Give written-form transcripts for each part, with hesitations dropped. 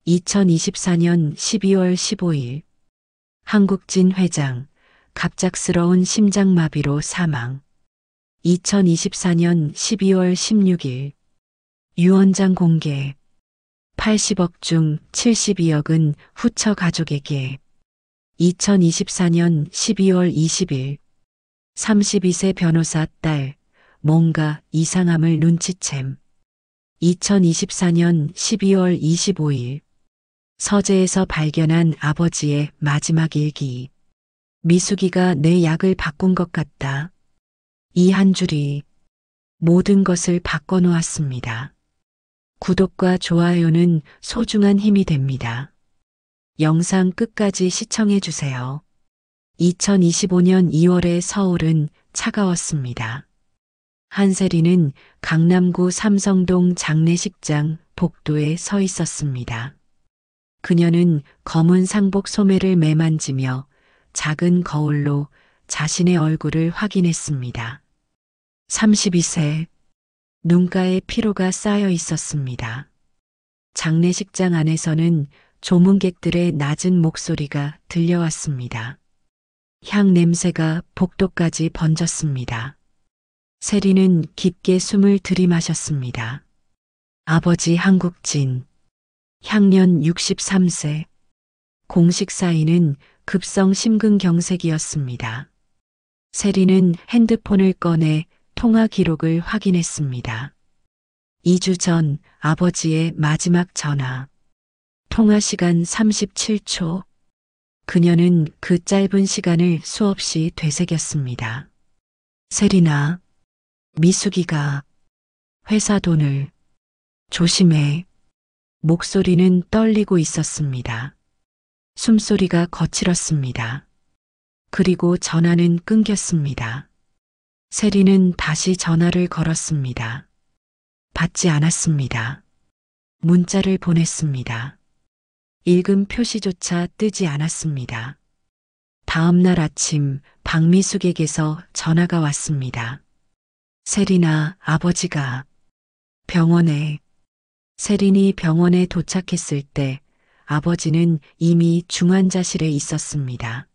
2024년 12월 15일 한국진 회장 갑작스러운 심장마비로 사망. 2024년 12월 16일 유언장 공개. 80억 중 72억은 후처 가족에게. 2024년 12월 20일 32세 변호사 딸 뭔가 이상함을 눈치챔. 2024년 12월 25일 서재에서 발견한 아버지의 마지막 일기. 미숙이가 내 약을 바꾼 것 같다. 이 한 줄이 모든 것을 바꿔놓았습니다. 구독과 좋아요는 소중한 힘이 됩니다. 영상 끝까지 시청해주세요. 2025년 2월의 서울은 차가웠습니다. 한세리는 강남구 삼성동 장례식장 복도에 서 있었습니다. 그녀는 검은 상복 소매를 매만지며 작은 거울로 자신의 얼굴을 확인했습니다. 32세. 눈가에 피로가 쌓여 있었습니다. 장례식장 안에서는 조문객들의 낮은 목소리가 들려왔습니다. 향 냄새가 복도까지 번졌습니다. 세리는 깊게 숨을 들이마셨습니다. 아버지 한국진. 향년 63세. 공식 사인은 급성 심근경색이었습니다. 세리는 핸드폰을 꺼내 통화 기록을 확인했습니다. 2주 전 아버지의 마지막 전화. 통화 시간 37초. 그녀는 그 짧은 시간을 수없이 되새겼습니다. 세리나, 미숙이가 회사 돈을 조심해. 목소리는 떨리고 있었습니다. 숨소리가 거칠었습니다. 그리고 전화는 끊겼습니다. 세리는 다시 전화를 걸었습니다. 받지 않았습니다. 문자를 보냈습니다. 읽음 표시조차 뜨지 않았습니다. 다음 날 아침 박미숙에게서 전화가 왔습니다. 세리나, 아버지가 병원에. 세린이 병원에 도착했을 때 아버지는 이미 중환자실에 있었습니다.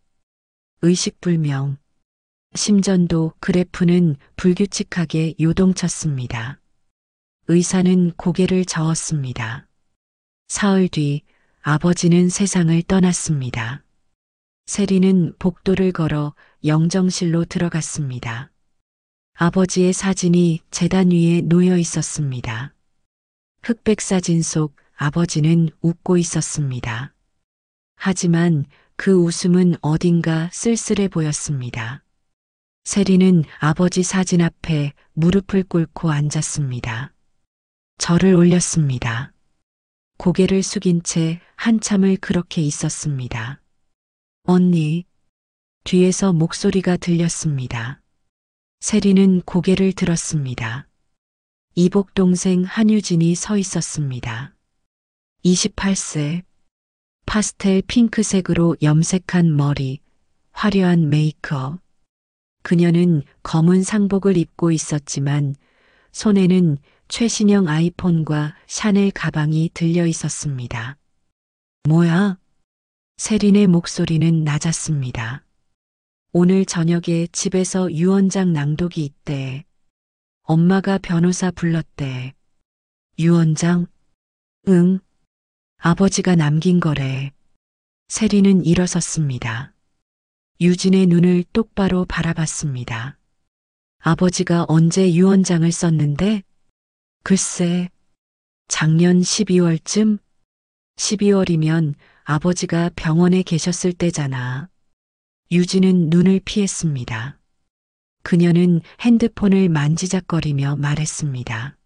의식불명. 심전도 그래프는 불규칙하게 요동쳤습니다. 의사는 고개를 저었습니다. 사흘 뒤 아버지는 세상을 떠났습니다. 세리는 복도를 걸어 영정실로 들어갔습니다. 아버지의 사진이 제단 위에 놓여 있었습니다. 흑백 사진 속 아버지는 웃고 있었습니다. 하지만 그 웃음은 어딘가 쓸쓸해 보였습니다. 세리는 아버지 사진 앞에 무릎을 꿇고 앉았습니다. 절을 올렸습니다. 고개를 숙인 채 한참을 그렇게 있었습니다. 언니. 뒤에서 목소리가 들렸습니다. 세리는 고개를 들었습니다. 이복 동생 한유진이 서 있었습니다. 28세. 파스텔 핑크색으로 염색한 머리, 화려한 메이크업. 그녀는 검은 상복을 입고 있었지만 손에는 최신형 아이폰과 샤넬 가방이 들려 있었습니다. 뭐야? 세린의 목소리는 낮았습니다. 오늘 저녁에 집에서 유언장 낭독이 있대. 엄마가 변호사 불렀대. 유언장? 응. 아버지가 남긴 거래. 세리는 일어섰습니다. 유진의 눈을 똑바로 바라봤습니다. 아버지가 언제 유언장을 썼는데? 글쎄, 작년 12월쯤? 12월이면 아버지가 병원에 계셨을 때잖아. 유진은 눈을 피했습니다. 그녀는 핸드폰을 만지작거리며 말했습니다.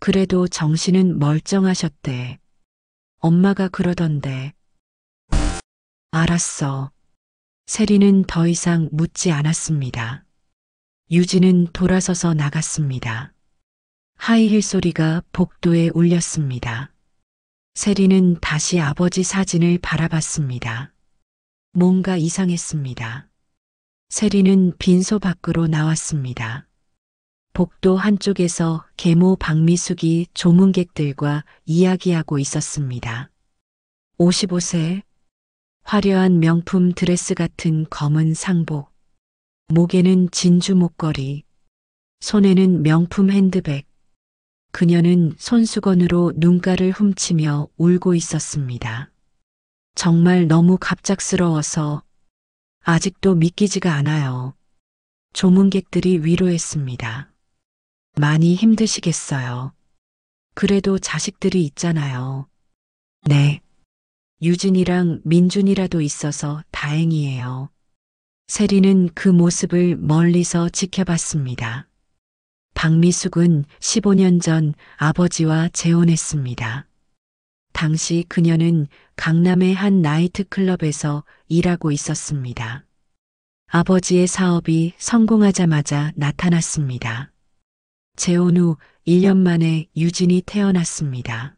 그래도 정신은 멀쩡하셨대. 엄마가 그러던데. 알았어. 세리는 더 이상 묻지 않았습니다. 유진은 돌아서서 나갔습니다. 하이힐 소리가 복도에 울렸습니다. 세리는 다시 아버지 사진을 바라봤습니다. 뭔가 이상했습니다. 세리는 빈소 밖으로 나왔습니다. 복도 한쪽에서 계모 박미숙이 조문객들과 이야기하고 있었습니다. 55세, 화려한 명품 드레스 같은 검은 상복, 목에는 진주 목걸이, 손에는 명품 핸드백. 그녀는 손수건으로 눈가를 훔치며 울고 있었습니다. 정말 너무 갑작스러워서 아직도 믿기지가 않아요. 조문객들이 위로했습니다. 많이 힘드시겠어요. 그래도 자식들이 있잖아요. 네. 유진이랑 민준이라도 있어서 다행이에요. 세리는 그 모습을 멀리서 지켜봤습니다. 박미숙은 15년 전 아버지와 재혼했습니다. 당시 그녀는 강남의 한 나이트클럽에서 일하고 있었습니다. 아버지의 사업이 성공하자마자 나타났습니다. 재혼 후 1년 만에 유진이 태어났습니다.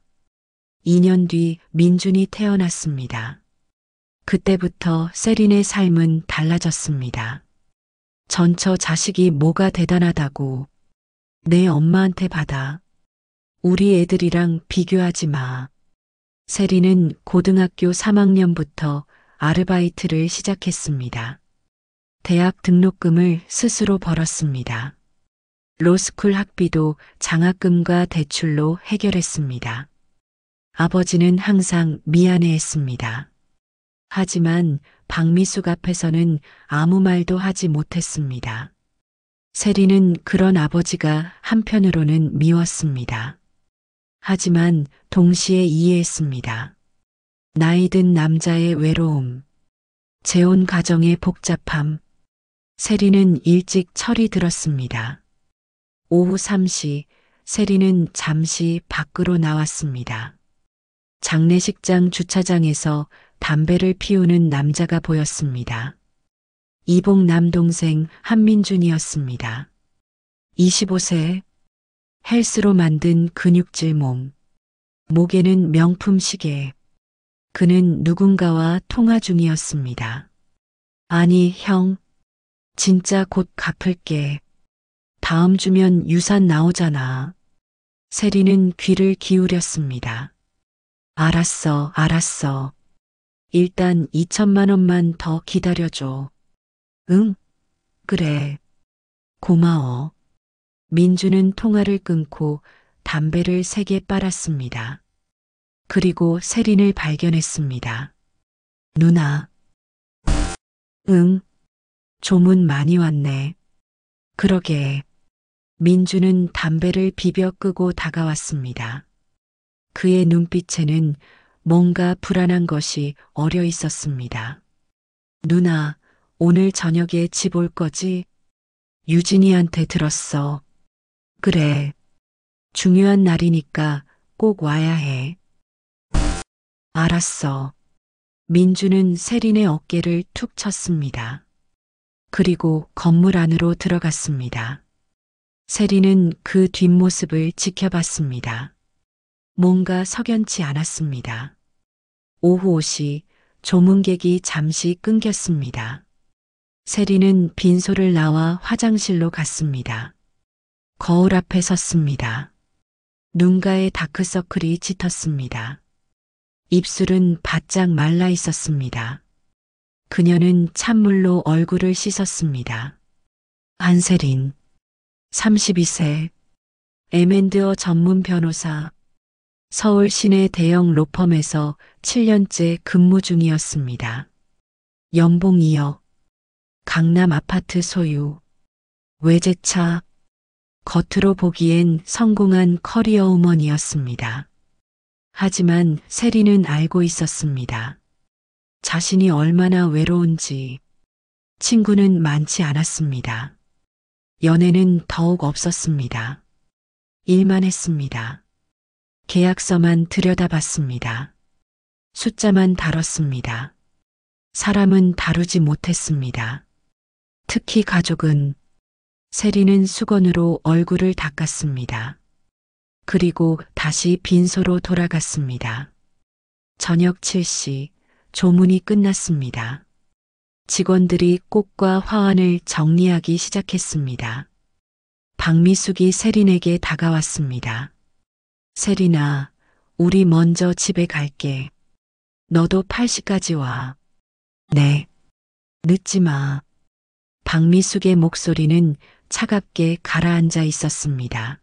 2년 뒤 민준이 태어났습니다. 그때부터 세린의 삶은 달라졌습니다. 전처 자식이 뭐가 대단하다고 내 엄마한테 받아. 우리 애들이랑 비교하지 마. 세린은 고등학교 3학년부터 아르바이트를 시작했습니다. 대학 등록금을 스스로 벌었습니다. 로스쿨 학비도 장학금과 대출로 해결했습니다. 아버지는 항상 미안해했습니다. 하지만 박미숙 앞에서는 아무 말도 하지 못했습니다. 세리는 그런 아버지가 한편으로는 미웠습니다. 하지만 동시에 이해했습니다. 나이 든 남자의 외로움, 재혼 가정의 복잡함. 세리는 일찍 철이 들었습니다. 오후 3시 세리는 잠시 밖으로 나왔습니다. 장례식장 주차장에서 담배를 피우는 남자가 보였습니다. 이복 남동생 한민준이었습니다. 25세, 헬스로 만든 근육질 몸, 목에는 명품 시계. 그는 누군가와 통화 중이었습니다. 아니, 형, 진짜 곧 갚을게. 다음 주면 유산 나오잖아. 세리는 귀를 기울였습니다. 알았어, 알았어. 일단 2천만 원만 더 기다려줘. 응? 그래. 고마워. 민주는 통화를 끊고 담배를 3개 빨았습니다. 그리고 세린을 발견했습니다. 누나. 응. 조문 많이 왔네. 그러게. 민주는 담배를 비벼 끄고 다가왔습니다. 그의 눈빛에는 뭔가 불안한 것이 어려 있었습니다. 누나, 오늘 저녁에 집 올 거지? 유진이한테 들었어. 그래. 중요한 날이니까 꼭 와야 해. 알았어. 민주는 세린의 어깨를 툭 쳤습니다. 그리고 건물 안으로 들어갔습니다. 세린은 그 뒷모습을 지켜봤습니다. 뭔가 석연치 않았습니다. 오후 5시 조문객이 잠시 끊겼습니다. 세린은 빈소를 나와 화장실로 갔습니다. 거울 앞에 섰습니다. 눈가에 다크서클이 짙었습니다. 입술은 바짝 말라 있었습니다. 그녀는 찬물로 얼굴을 씻었습니다. 안세린, 32세, M&A 전문 변호사, 서울 시내 대형 로펌에서 7년째 근무 중이었습니다. 연봉 2억, 강남 아파트 소유, 외제차, 겉으로 보기엔 성공한 커리어 우먼이었습니다. 하지만 세리는 알고 있었습니다. 자신이 얼마나 외로운지. 친구는 많지 않았습니다. 연애는 더욱 없었습니다. 일만 했습니다. 계약서만 들여다봤습니다. 숫자만 다뤘습니다. 사람은 다루지 못했습니다. 특히 가족은. 세리는 수건으로 얼굴을 닦았습니다. 그리고 다시 빈소로 돌아갔습니다. 저녁 7시 조문이 끝났습니다. 직원들이 꽃과 화환을 정리하기 시작했습니다. 박미숙이 세린에게 다가왔습니다. 세린아, 우리 먼저 집에 갈게. 너도 8시까지 와. 네. 늦지 마. 박미숙의 목소리는 차갑게 가라앉아 있었습니다.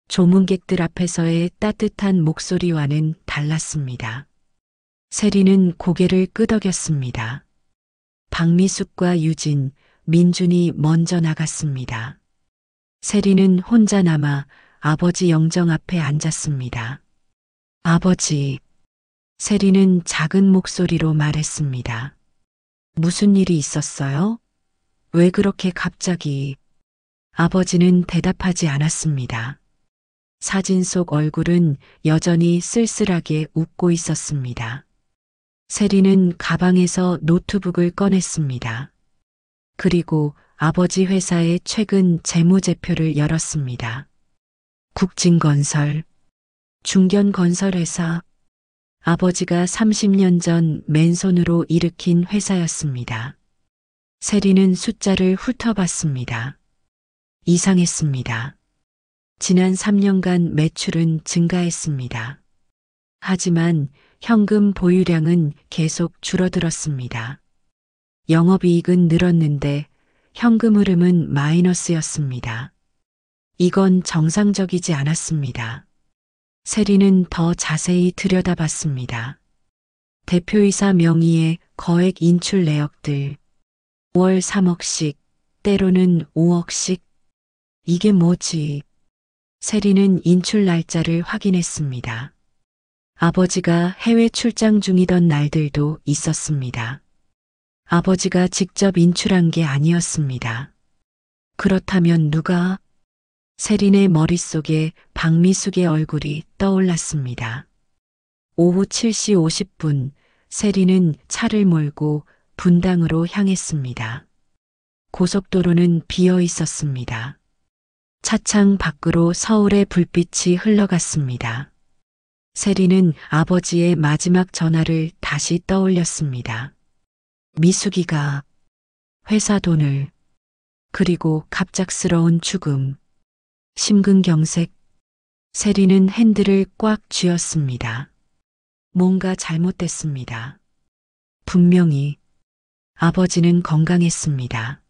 조문객들 앞에서의 따뜻한 목소리와는 달랐습니다. 세리는 고개를 끄덕였습니다. 박미숙과 유진, 민준이 먼저 나갔습니다. 세리는 혼자 남아 아버지 영정 앞에 앉았습니다. 아버지, 세리는 작은 목소리로 말했습니다. 무슨 일이 있었어요? 왜 그렇게 갑자기? 아버지는 대답하지 않았습니다. 사진 속 얼굴은 여전히 쓸쓸하게 웃고 있었습니다. 세리는 가방에서 노트북을 꺼냈습니다. 그리고 아버지 회사의 최근 재무제표를 열었습니다. 국진건설, 중견건설회사, 아버지가 30년 전 맨손으로 일으킨 회사였습니다. 세리는 숫자를 훑어봤습니다. 이상했습니다. 지난 3년간 매출은 증가했습니다. 하지만 현금 보유량은 계속 줄어들었습니다. 영업이익은 늘었는데 현금 흐름은 마이너스였습니다. 이건 정상적이지 않았습니다. 세리는 더 자세히 들여다봤습니다. 대표이사 명의의 거액 인출 내역들, 월 3억씩, 때로는 5억씩. 이게 뭐지? 세리는 인출 날짜를 확인했습니다. 아버지가 해외 출장 중이던 날들도 있었습니다. 아버지가 직접 인출한 게 아니었습니다. 그렇다면 누가? 세린의 머릿속에 박미숙의 얼굴이 떠올랐습니다. 오후 7시 50분, 세린은 차를 몰고 분당으로 향했습니다. 고속도로는 비어 있었습니다. 차창 밖으로 서울의 불빛이 흘러갔습니다. 세리는 아버지의 마지막 전화를 다시 떠올렸습니다. 미숙이가 회사 돈을, 그리고 갑작스러운 죽음, 심근경색. 세리는 핸들을 꽉 쥐었습니다. 뭔가 잘못됐습니다. 분명히 아버지는 건강했습니다.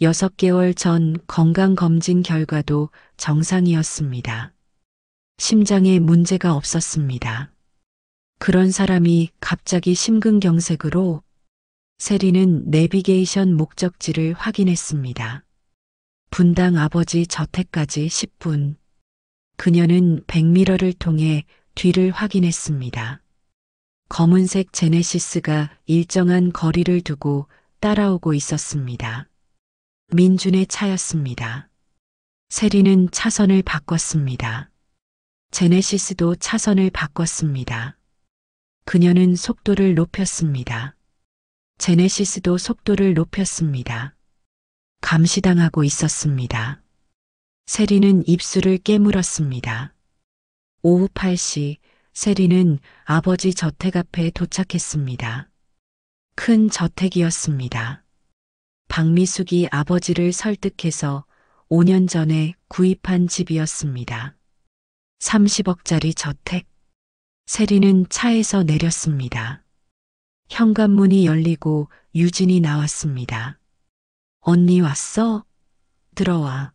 6개월 전 건강검진 결과도 정상이었습니다. 심장에 문제가 없었습니다. 그런 사람이 갑자기 심근경색으로. 세리는 내비게이션 목적지를 확인했습니다. 분당 아버지 저택까지 10분. 그녀는 백미러를 통해 뒤를 확인했습니다. 검은색 제네시스가 일정한 거리를 두고 따라오고 있었습니다. 민준의 차였습니다. 세리는 차선을 바꿨습니다. 제네시스도 차선을 바꿨습니다. 그녀는 속도를 높였습니다. 제네시스도 속도를 높였습니다. 감시당하고 있었습니다. 세리는 입술을 깨물었습니다. 오후 8시 세리는 아버지 저택 앞에 도착했습니다. 큰 저택이었습니다. 박미숙이 아버지를 설득해서 5년 전에 구입한 집이었습니다. 30억짜리 저택. 세리는 차에서 내렸습니다. 현관문이 열리고 유진이 나왔습니다. 언니 왔어? 들어와.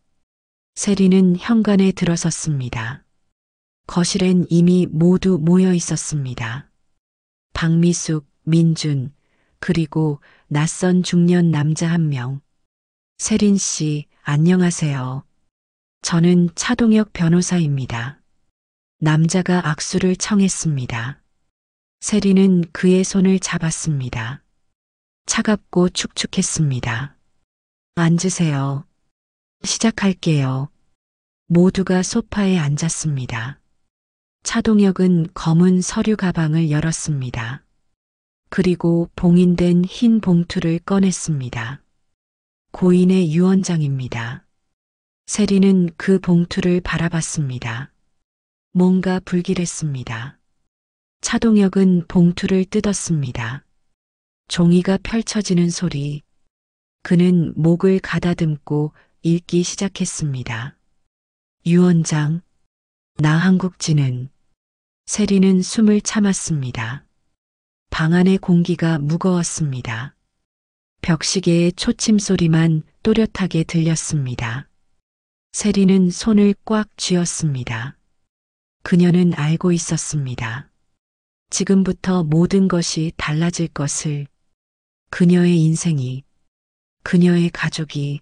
세리는 현관에 들어섰습니다. 거실엔 이미 모두 모여 있었습니다. 박미숙, 민준, 그리고 낯선 중년 남자 한 명. 세린 씨, 안녕하세요. 저는 차동혁 변호사입니다. 남자가 악수를 청했습니다. 세리는 그의 손을 잡았습니다. 차갑고 축축했습니다. 앉으세요. 시작할게요. 모두가 소파에 앉았습니다. 차동혁은 검은 서류 가방을 열었습니다. 그리고 봉인된 흰 봉투를 꺼냈습니다. 고인의 유언장입니다. 세리는 그 봉투를 바라봤습니다. 뭔가 불길했습니다. 차동혁은 봉투를 뜯었습니다. 종이가 펼쳐지는 소리. 그는 목을 가다듬고 읽기 시작했습니다. 유언장, 나 한국지는. 세리는 숨을 참았습니다. 방 안의 공기가 무거웠습니다. 벽시계의 초침 소리만 또렷하게 들렸습니다. 세리는 손을 꽉 쥐었습니다. 그녀는 알고 있었습니다. 지금부터 모든 것이 달라질 것을, 그녀의 인생이, 그녀의 가족이,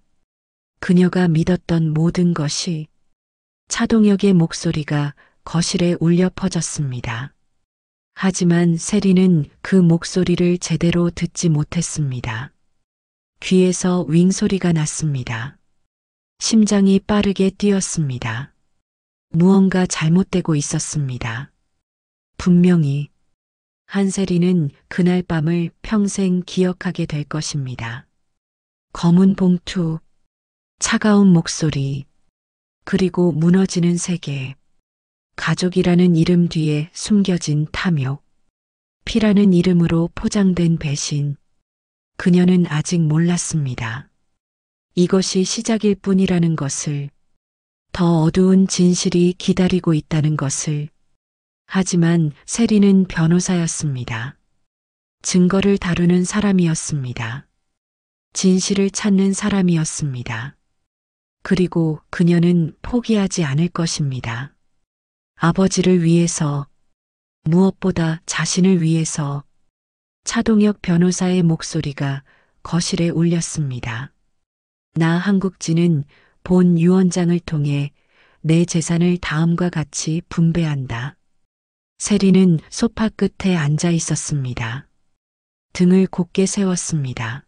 그녀가 믿었던 모든 것이. 차동혁의 목소리가 거실에 울려 퍼졌습니다. 하지만 세리는 그 목소리를 제대로 듣지 못했습니다. 귀에서 윙 소리가 났습니다. 심장이 빠르게 뛰었습니다. 무언가 잘못되고 있었습니다. 분명히 한세리는 그날 밤을 평생 기억하게 될 것입니다. 검은 봉투, 차가운 목소리, 그리고 무너지는 세계. 가족이라는 이름 뒤에 숨겨진 탐욕. 피라는 이름으로 포장된 배신. 그녀는 아직 몰랐습니다. 이것이 시작일 뿐이라는 것을, 더 어두운 진실이 기다리고 있다는 것을. 하지만 세리는 변호사였습니다. 증거를 다루는 사람이었습니다. 진실을 찾는 사람이었습니다. 그리고 그녀는 포기하지 않을 것입니다. 아버지를 위해서, 무엇보다 자신을 위해서. 차동혁 변호사의 목소리가 거실에 울렸습니다. 나 한국진은 본 유언장을 통해 내 재산을 다음과 같이 분배한다. 세리는 소파 끝에 앉아 있었습니다. 등을 곧게 세웠습니다.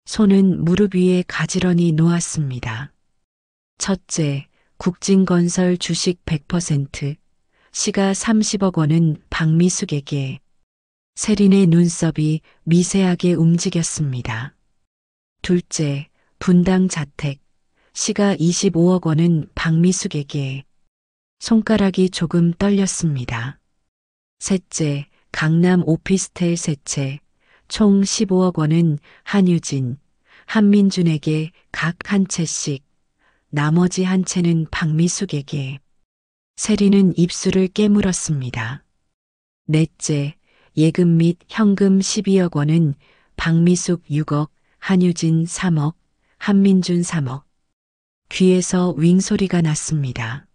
손은 무릎 위에 가지런히 놓았습니다. 첫째, 국진건설 주식 100%, 시가 30억 원은 박미숙에게. 세린의 눈썹이 미세하게 움직였습니다. 둘째, 분당 자택, 시가 25억 원은 박미숙에게. 손가락이 조금 떨렸습니다. 셋째, 강남 오피스텔 세 채, 총 15억 원은 한유진, 한민준에게 각 한 채씩. 나머지 한 채는 박미숙에게. 세리는 입술을 깨물었습니다. 넷째, 예금 및 현금 12억 원은 박미숙 6억, 한유진 3억, 한민준 3억. 귀에서 윙 소리가 났습니다.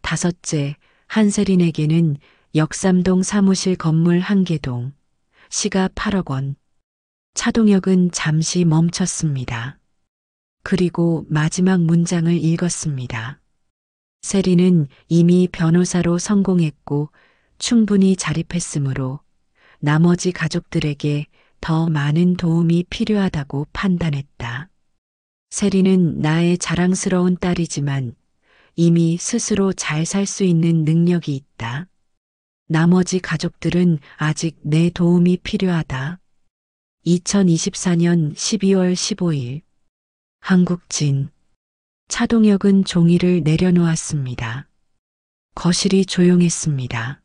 다섯째, 한세린에게는 역삼동 사무실 건물 1개동, 시가 8억 원. 차동혁은 잠시 멈췄습니다. 그리고 마지막 문장을 읽었습니다. 세리는 이미 변호사로 성공했고 충분히 자립했으므로 나머지 가족들에게 더 많은 도움이 필요하다고 판단했다. 세리는 나의 자랑스러운 딸이지만 이미 스스로 잘 살 수 있는 능력이 있다. 나머지 가족들은 아직 내 도움이 필요하다. 2024년 12월 15일 한국진. 차동혁은 종이를 내려놓았습니다. 거실이 조용했습니다.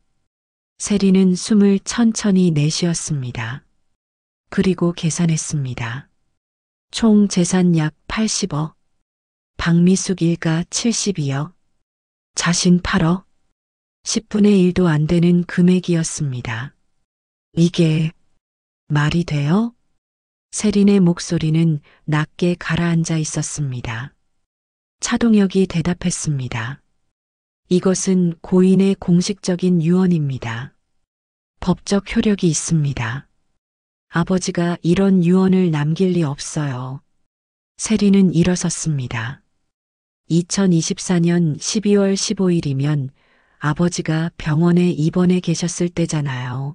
세리는 숨을 천천히 내쉬었습니다. 그리고 계산했습니다. 총 재산 약 80억, 박미숙 일가 72억, 자신 8억, 10분의 1도 안 되는 금액이었습니다. 이게 말이 돼요? 세린의 목소리는 낮게 가라앉아 있었습니다. 차동혁이 대답했습니다. 이것은 고인의 공식적인 유언입니다. 법적 효력이 있습니다. 아버지가 이런 유언을 남길 리 없어요. 세리는 일어섰습니다. 2024년 12월 15일이면 아버지가 병원에 입원해 계셨을 때잖아요.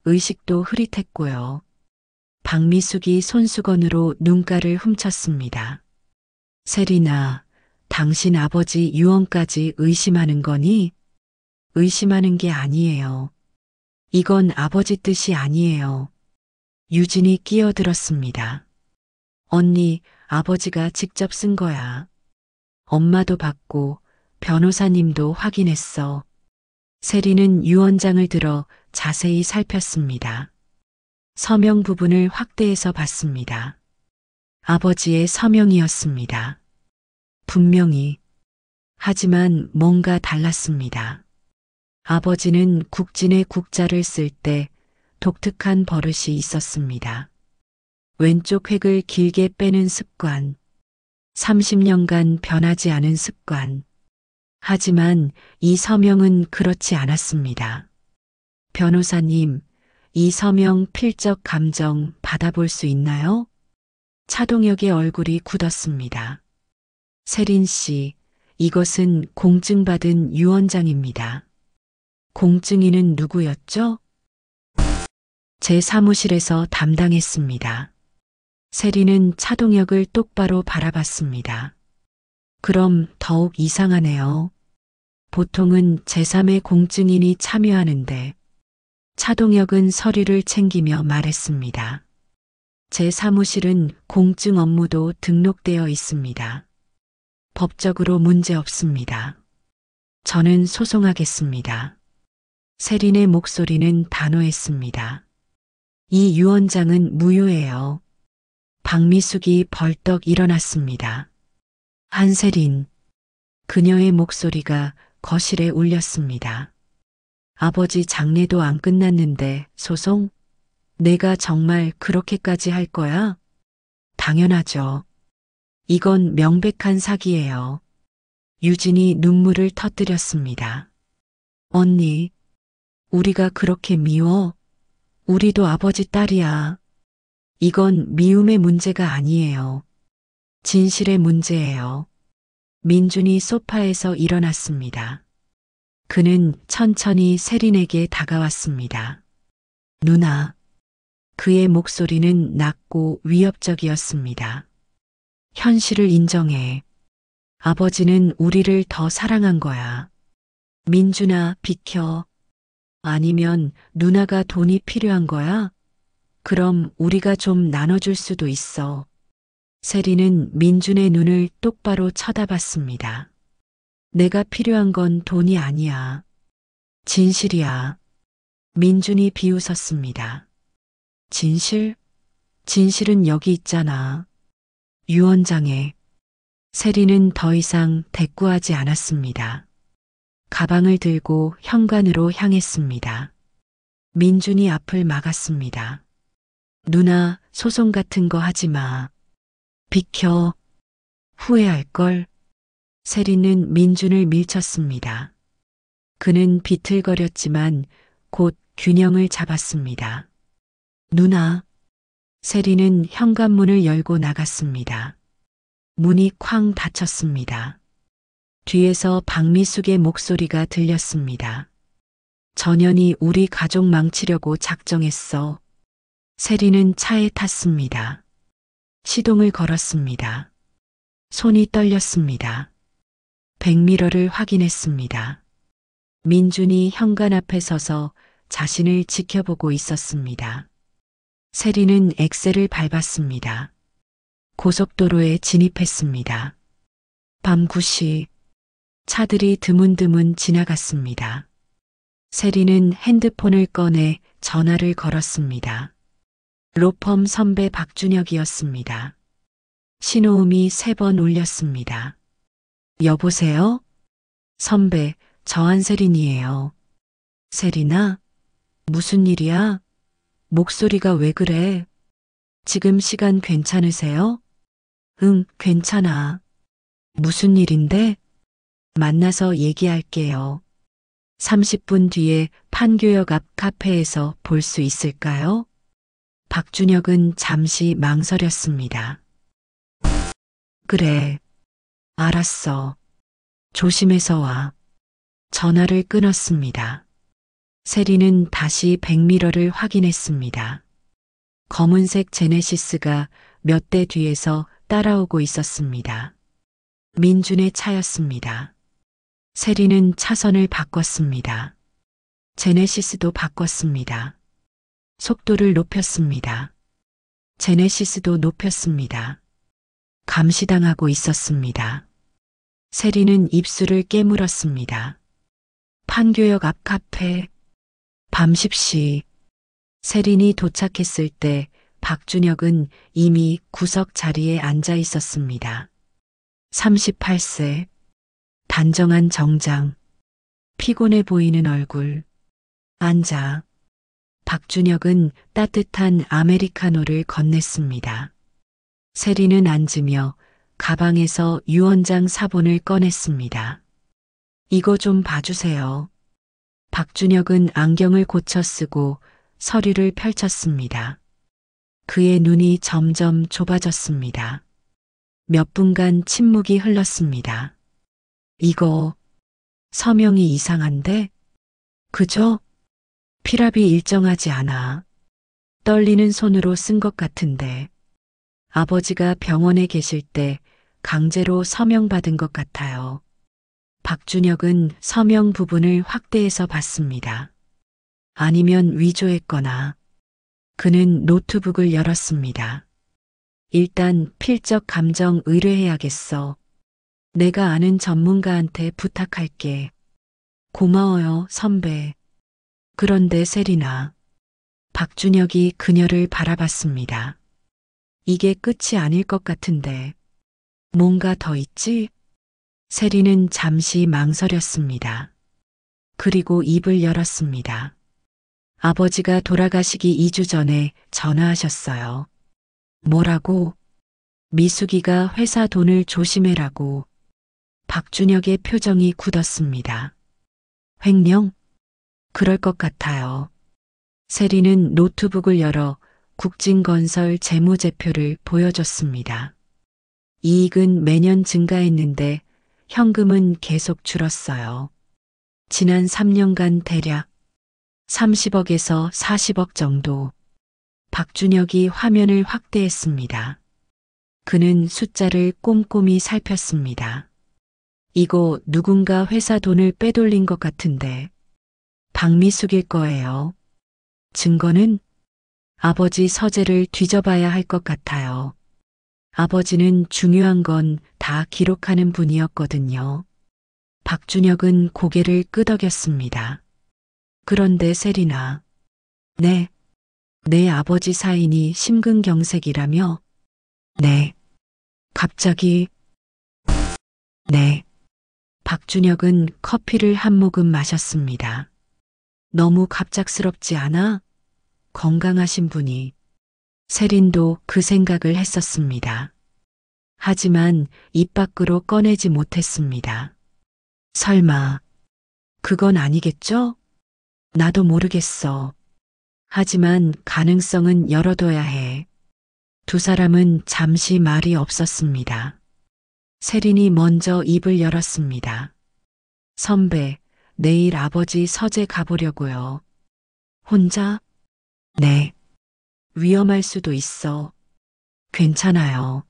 의식도 흐릿했고요. 박미숙이 손수건으로 눈가를 훔쳤습니다. 세리나, 당신 아버지 유언까지 의심하는 거니? 의심하는 게 아니에요. 이건 아버지 뜻이 아니에요. 유진이 끼어들었습니다. 언니, 아버지가 직접 쓴 거야. 엄마도 봤고 변호사님도 확인했어. 세리는 유언장을 들어 자세히 살폈습니다. 서명 부분을 확대해서 봤습니다. 아버지의 서명이었습니다. 분명히. 하지만 뭔가 달랐습니다. 아버지는 국진의 국자를 쓸 때 독특한 버릇이 있었습니다. 왼쪽 획을 길게 빼는 습관. 30년간 변하지 않은 습관. 하지만 이 서명은 그렇지 않았습니다. 변호사님, 이 서명 필적 감정 받아볼 수 있나요? 차동혁의 얼굴이 굳었습니다. 세린 씨, 이것은 공증받은 유언장입니다. 공증인은 누구였죠? 제 사무실에서 담당했습니다. 세린은 차동혁을 똑바로 바라봤습니다. 그럼 더욱 이상하네요. 보통은 제3의 공증인이 참여하는데 차동혁은 서류를 챙기며 말했습니다. 제 사무실은 공증 업무도 등록되어 있습니다. 법적으로 문제 없습니다. 저는 소송하겠습니다. 세린의 목소리는 단호했습니다. 이 유언장은 무효예요. 박미숙이 벌떡 일어났습니다. 한세린. 그녀의 목소리가 거실에 울렸습니다. 아버지 장례도 안 끝났는데 소송? 내가 정말 그렇게까지 할 거야? 당연하죠. 이건 명백한 사기예요. 유진이 눈물을 터뜨렸습니다. 언니, 우리가 그렇게 미워? 우리도 아버지 딸이야. 이건 미움의 문제가 아니에요. 진실의 문제예요. 민준이 소파에서 일어났습니다. 그는 천천히 세린에게 다가왔습니다. 누나. 그의 목소리는 낮고 위협적이었습니다. 현실을 인정해. 아버지는 우리를 더 사랑한 거야. 민준아, 비켜. 아니면 누나가 돈이 필요한 거야? 그럼 우리가 좀 나눠줄 수도 있어. 세린은 민준의 눈을 똑바로 쳐다봤습니다. 내가 필요한 건 돈이 아니야. 진실이야. 민준이 비웃었습니다. 진실? 진실은 여기 있잖아. 유언장에. 세린은 더 이상 대꾸하지 않았습니다. 가방을 들고 현관으로 향했습니다. 민준이 앞을 막았습니다. 누나, 소송 같은 거 하지 마. 비켜. 후회할걸. 세린은 민준을 밀쳤습니다. 그는 비틀거렸지만 곧 균형을 잡았습니다. 누나. 세린은 현관문을 열고 나갔습니다. 문이 쾅 닫혔습니다. 뒤에서 박미숙의 목소리가 들렸습니다. 전현이 우리 가족 망치려고 작정했어. 세린은 차에 탔습니다. 시동을 걸었습니다. 손이 떨렸습니다. 백미러를 확인했습니다. 민준이 현관 앞에 서서 자신을 지켜보고 있었습니다. 세린은 엑셀을 밟았습니다. 고속도로에 진입했습니다. 밤 9시 차들이 드문드문 지나갔습니다. 세린은 핸드폰을 꺼내 전화를 걸었습니다. 로펌 선배 박준혁이었습니다. 신호음이 3번 울렸습니다. 여보세요? 선배, 저 한세린이에요. 세린아? 무슨 일이야? 목소리가 왜 그래? 지금 시간 괜찮으세요? 응, 괜찮아. 무슨 일인데? 만나서 얘기할게요. 30분 뒤에 판교역 앞 카페에서 볼 수 있을까요? 박준혁은 잠시 망설였습니다. 그래. 알았어. 조심해서 와. 전화를 끊었습니다. 세린은 다시 백미러를 확인했습니다. 검은색 제네시스가 몇 대 뒤에서 따라오고 있었습니다. 민준의 차였습니다. 세린은 차선을 바꿨습니다. 제네시스도 바꿨습니다. 속도를 높였습니다. 제네시스도 높였습니다. 감시당하고 있었습니다. 세린은 입술을 깨물었습니다. 판교역 앞 카페. 밤 10시. 세린이 도착했을 때 박준혁은 이미 구석 자리에 앉아 있었습니다. 38세. 단정한 정장. 피곤해 보이는 얼굴. 앉아. 박준혁은 따뜻한 아메리카노를 건넸습니다. 세리는 앉으며 가방에서 유언장 사본을 꺼냈습니다. 이거 좀 봐주세요. 박준혁은 안경을 고쳐 쓰고 서류를 펼쳤습니다. 그의 눈이 점점 좁아졌습니다. 몇 분간 침묵이 흘렀습니다. 이거 서명이 이상한데? 그죠? 필압이 일정하지 않아. 떨리는 손으로 쓴 것 같은데. 아버지가 병원에 계실 때 강제로 서명받은 것 같아요. 박준혁은 서명 부분을 확대해서 봤습니다. 아니면 위조했거나. 그는 노트북을 열었습니다. 일단 필적 감정 의뢰해야겠어. 내가 아는 전문가한테 부탁할게. 고마워요, 선배. 그런데 세리나. 박준혁이 그녀를 바라봤습니다. 이게 끝이 아닐 것 같은데. 뭔가 더 있지? 세리는 잠시 망설였습니다. 그리고 입을 열었습니다. 아버지가 돌아가시기 2주 전에 전화하셨어요. 뭐라고? 미숙이가 회사 돈을 조심해라고. 박준혁의 표정이 굳었습니다. 횡령? 그럴 것 같아요. 세리는 노트북을 열어 국진건설 재무제표를 보여줬습니다. 이익은 매년 증가했는데 현금은 계속 줄었어요. 지난 3년간 대략 30억에서 40억 정도. 박준혁이 화면을 확대했습니다. 그는 숫자를 꼼꼼히 살폈습니다. 이거 누군가 회사 돈을 빼돌린 것 같은데. 박미숙일 거예요. 증거는? 아버지 서재를 뒤져봐야 할 것 같아요. 아버지는 중요한 건 다 기록하는 분이었거든요. 박준혁은 고개를 끄덕였습니다. 그런데 세리나. 네. 내 아버지 사인이 심근경색이라며? 네. 갑자기. 네. 박준혁은 커피를 한 모금 마셨습니다. 너무 갑작스럽지 않아? 건강하신 분이. 세린도 그 생각을 했었습니다. 하지만 입 밖으로 꺼내지 못했습니다. 설마. 그건 아니겠죠? 나도 모르겠어. 하지만 가능성은 열어둬야 해. 두 사람은 잠시 말이 없었습니다. 세린이 먼저 입을 열었습니다. 선배, 내일 아버지 서재 가보려고요. 혼자? 네. 위험할 수도 있어. 괜찮아요.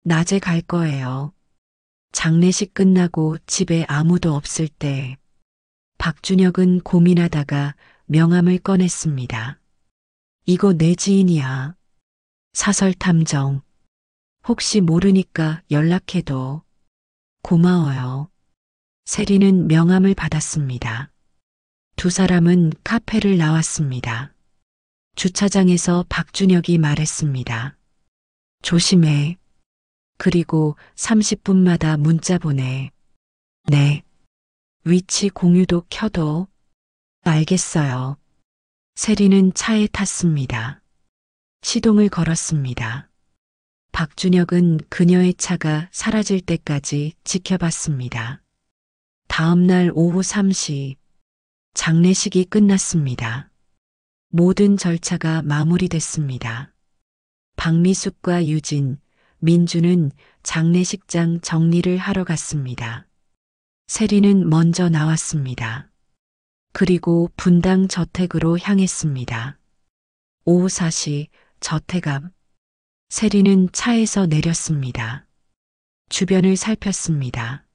낮에 갈 거예요. 장례식 끝나고 집에 아무도 없을 때 박준혁은 고민하다가 명함을 꺼냈습니다. 이거 내 지인이야. 사설탐정. 혹시 모르니까 연락해도. 고마워요. 세리는 명함을 받았습니다. 두 사람은 카페를 나왔습니다. 주차장에서 박준혁이 말했습니다. 조심해. 그리고 30분마다 문자 보내. 네. 위치 공유도 켜둬. 알겠어요. 세리는 차에 탔습니다. 시동을 걸었습니다. 박준혁은 그녀의 차가 사라질 때까지 지켜봤습니다. 다음 날 오후 3시, 장례식이 끝났습니다. 모든 절차가 마무리됐습니다. 박미숙과 유진, 민주는 장례식장 정리를 하러 갔습니다. 세리는 먼저 나왔습니다. 그리고 분당 저택으로 향했습니다. 오후 4시 저택 앞. 세리는 차에서 내렸습니다. 주변을 살폈습니다.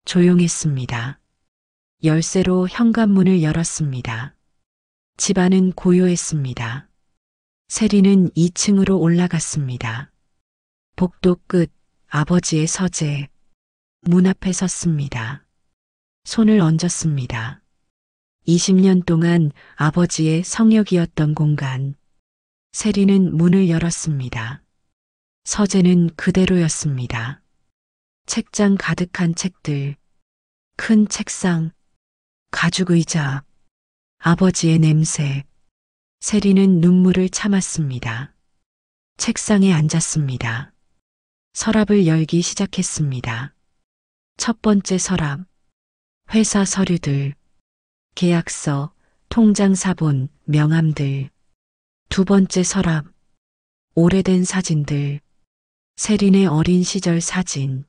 조용했습니다. 열쇠로 현관문을 열었습니다. 집안은 고요했습니다. 세리는 2층으로 올라갔습니다. 복도 끝, 아버지의 서재. 문 앞에 섰습니다. 손을 얹었습니다. 20년 동안 아버지의 성역이었던 공간. 세리는 문을 열었습니다. 서재는 그대로였습니다. 책장 가득한 책들, 큰 책상, 가죽 의자, 아버지의 냄새. 세리는 눈물을 참았습니다. 책상에 앉았습니다. 서랍을 열기 시작했습니다. 첫 번째 서랍. 회사 서류들, 계약서, 통장 사본, 명함들. 두 번째 서랍. 오래된 사진들. 세린의 어린 시절 사진.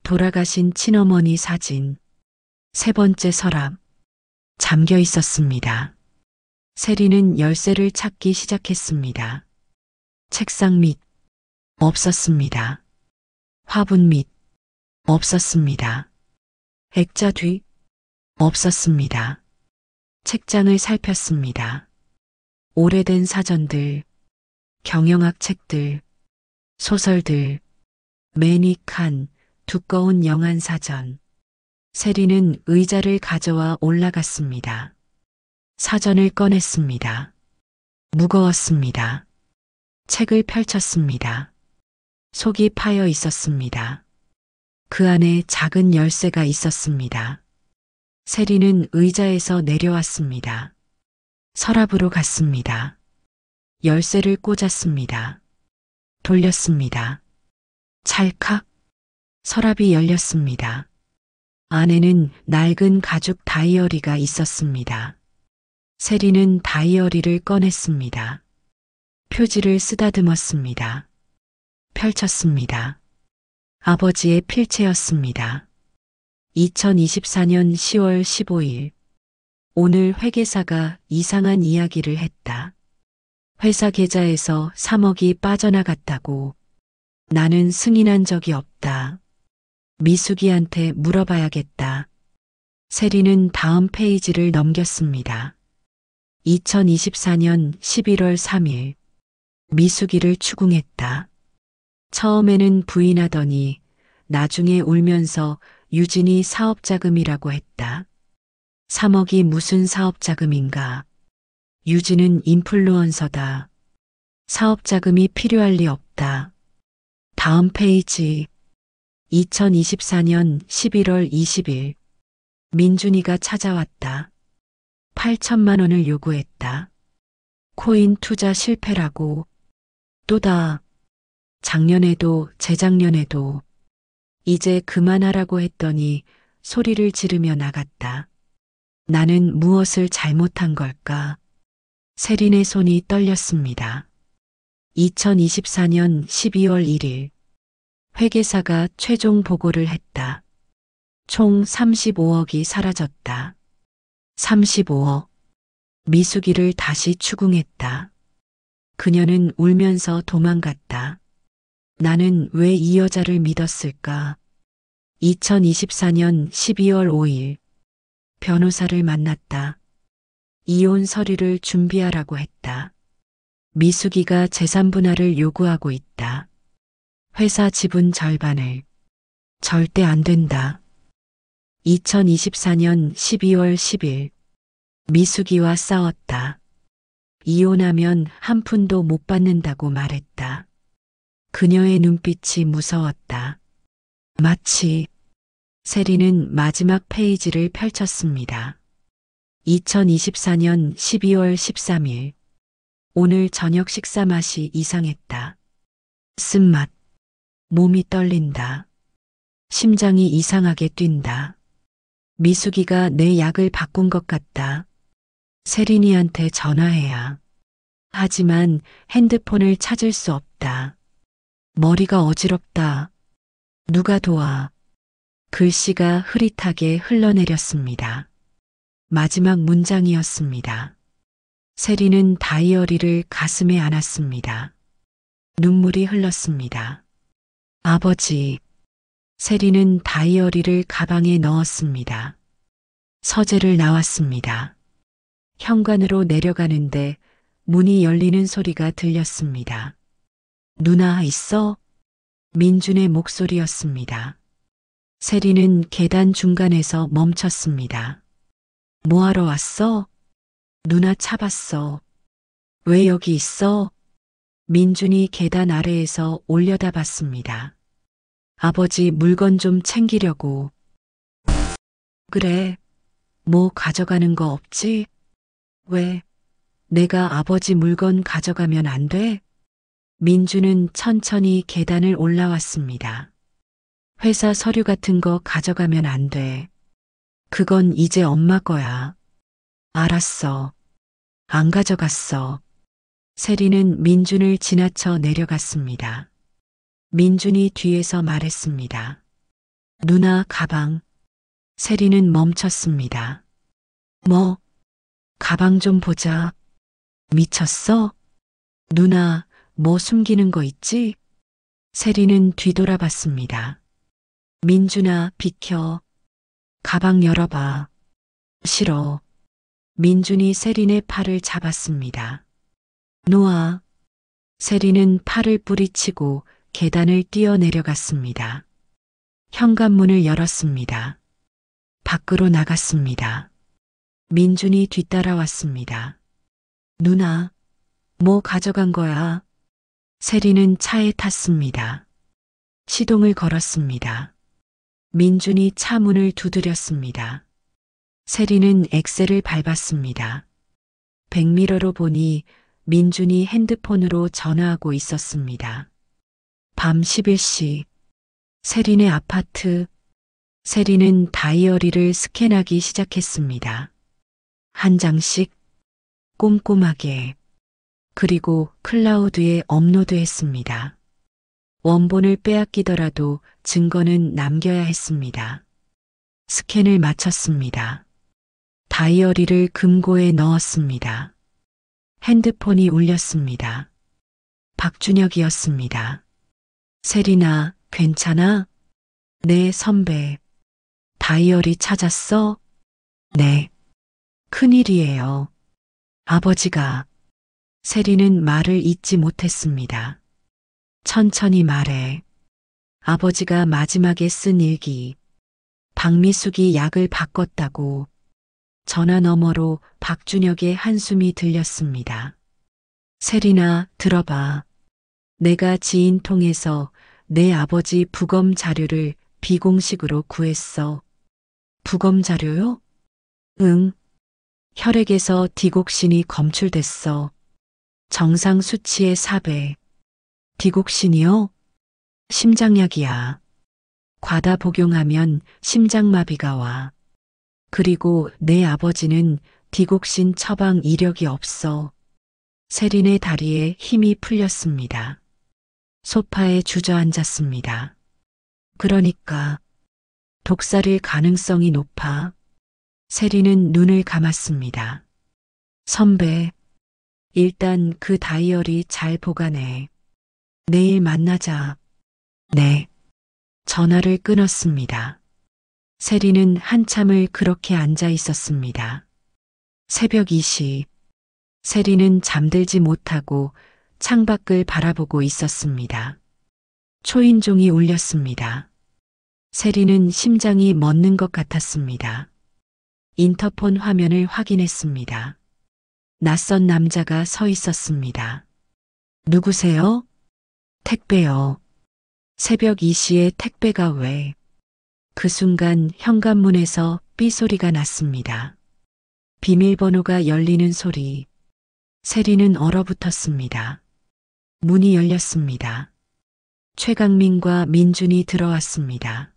돌아가신 친어머니 사진. 세 번째 서랍. 잠겨 있었습니다. 세린은 열쇠를 찾기 시작했습니다. 책상 밑. 없었습니다. 화분 밑. 없었습니다. 액자 뒤. 없었습니다. 책장을 살폈습니다. 오래된 사전들, 경영학 책들, 소설들, 매니칸, 두꺼운 영한 사전. 세리는 의자를 가져와 올라갔습니다. 사전을 꺼냈습니다. 무거웠습니다. 책을 펼쳤습니다. 속이 파여 있었습니다. 그 안에 작은 열쇠가 있었습니다. 세리는 의자에서 내려왔습니다. 서랍으로 갔습니다. 열쇠를 꽂았습니다. 돌렸습니다. 찰칵. 서랍이 열렸습니다. 안에는 낡은 가죽 다이어리가 있었습니다. 세리는 다이어리를 꺼냈습니다. 표지를 쓰다듬었습니다. 펼쳤습니다. 아버지의 필체였습니다. 2024년 10월 15일. 오늘 회계사가 이상한 이야기를 했다. 회사 계좌에서 3억이 빠져나갔다고. 나는 승인한 적이 없다. 미숙이한테 물어봐야겠다. 세리는 다음 페이지를 넘겼습니다. 2024년 11월 3일. 미숙이를 추궁했다. 처음에는 부인하더니 나중에 울면서 유진이 사업자금이라고 했다. 3억이 무슨 사업자금인가. 유진은 인플루언서다. 사업자금이 필요할 리 없다. 다음 페이지. 2024년 11월 20일. 민준이가 찾아왔다. 8천만 원을 요구했다. 코인 투자 실패라고. 또다. 작년에도 재작년에도. 이제 그만하라고 했더니 소리를 지르며 나갔다. 나는 무엇을 잘못한 걸까? 세린의 손이 떨렸습니다. 2024년 12월 1일. 회계사가 최종 보고를 했다. 총 35억이 사라졌다. 35억. 미숙이를 다시 추궁했다. 그녀는 울면서 도망갔다. 나는 왜 이 여자를 믿었을까? 2024년 12월 5일. 변호사를 만났다. 이혼 서류를 준비하라고 했다. 미숙이가 재산 분할을 요구하고 있다. 회사 지분 절반을. 절대 안 된다. 2024년 12월 10일. 미숙이와 싸웠다. 이혼하면 한 푼도 못 받는다고 말했다. 그녀의 눈빛이 무서웠다. 마치. 세리는 마지막 페이지를 펼쳤습니다. 2024년 12월 13일. 오늘 저녁 식사 맛이 이상했다. 쓴맛. 몸이 떨린다. 심장이 이상하게 뛴다. 미숙이가 내 약을 바꾼 것 같다. 세린이한테 전화해야. 하지만 핸드폰을 찾을 수 없다. 머리가 어지럽다. 누가 도와. 글씨가 흐릿하게 흘러내렸습니다. 마지막 문장이었습니다. 세리는 다이어리를 가슴에 안았습니다. 눈물이 흘렀습니다. 아버지. 세리는 다이어리를 가방에 넣었습니다. 서재를 나왔습니다. 현관으로 내려가는데 문이 열리는 소리가 들렸습니다. 누나 있어? 민준의 목소리였습니다. 세리는 계단 중간에서 멈췄습니다. 뭐하러 왔어? 누나 차 봤어. 왜 여기 있어? 민준이 계단 아래에서 올려다봤습니다. 아버지 물건 좀 챙기려고. 그래. 뭐 가져가는 거 없지? 왜? 내가 아버지 물건 가져가면 안 돼? 민주는 천천히 계단을 올라왔습니다. 회사 서류 같은 거 가져가면 안 돼. 그건 이제 엄마 거야. 알았어. 안 가져갔어. 세리는 민준을 지나쳐 내려갔습니다. 민준이 뒤에서 말했습니다. 누나 가방. 세리는 멈췄습니다. 뭐? 가방 좀 보자. 미쳤어? 누나, 뭐 숨기는 거 있지? 세리는 뒤돌아봤습니다. 민준아, 비켜. 가방 열어봐. 싫어. 민준이 세린의 팔을 잡았습니다. 놓아. 세리는 팔을 뿌리치고 계단을 뛰어내려갔습니다. 현관문을 열었습니다. 밖으로 나갔습니다. 민준이 뒤따라왔습니다. 누나, 뭐 가져간 거야? 세리는 차에 탔습니다. 시동을 걸었습니다. 민준이 차 문을 두드렸습니다. 세리는 엑셀을 밟았습니다. 백미러로 보니 민준이 핸드폰으로 전화하고 있었습니다. 밤 11시. 세린의 아파트. 세리는 다이어리를 스캔하기 시작했습니다. 한 장씩 꼼꼼하게. 그리고 클라우드에 업로드했습니다. 원본을 빼앗기더라도 증거는 남겨야 했습니다. 스캔을 마쳤습니다. 다이어리를 금고에 넣었습니다. 핸드폰이 울렸습니다. 박준혁이었습니다. 세리나, 괜찮아? 네, 선배. 다이어리 찾았어? 네. 큰일이에요. 아버지가. 세리는 말을 잇지 못했습니다. 천천히 말해. 아버지가 마지막에 쓴 일기. 박미숙이 약을 바꿨다고. 전화 너머로 박준혁의 한숨이 들렸습니다. 세리나, 들어봐. 내가 지인 통해서 내 아버지 부검 자료를 비공식으로 구했어. 부검 자료요? 응. 혈액에서 디곡신이 검출됐어. 정상 수치의 4배. 디곡신이요? 심장약이야. 과다 복용하면 심장마비가 와. 그리고 내 아버지는 디곡신 처방 이력이 없어. 세린의 다리에 힘이 풀렸습니다. 소파에 주저앉았습니다. 그러니까 독살일 가능성이 높아. 세리는 눈을 감았습니다. 선배, 일단 그 다이어리 잘 보관해. 내일 만나자. 네. 전화를 끊었습니다. 세리는 한참을 그렇게 앉아 있었습니다. 새벽 2시. 세리는 잠들지 못하고 창밖을 바라보고 있었습니다. 초인종이 울렸습니다. 세리는 심장이 멎는 것 같았습니다. 인터폰 화면을 확인했습니다. 낯선 남자가 서 있었습니다. 누구세요? 택배요. 새벽 2시에 택배가 왜? 그 순간 현관문에서 삐소리가 났습니다. 비밀번호가 열리는 소리. 세리는 얼어붙었습니다. 문이 열렸습니다. 최강민과 민준이 들어왔습니다.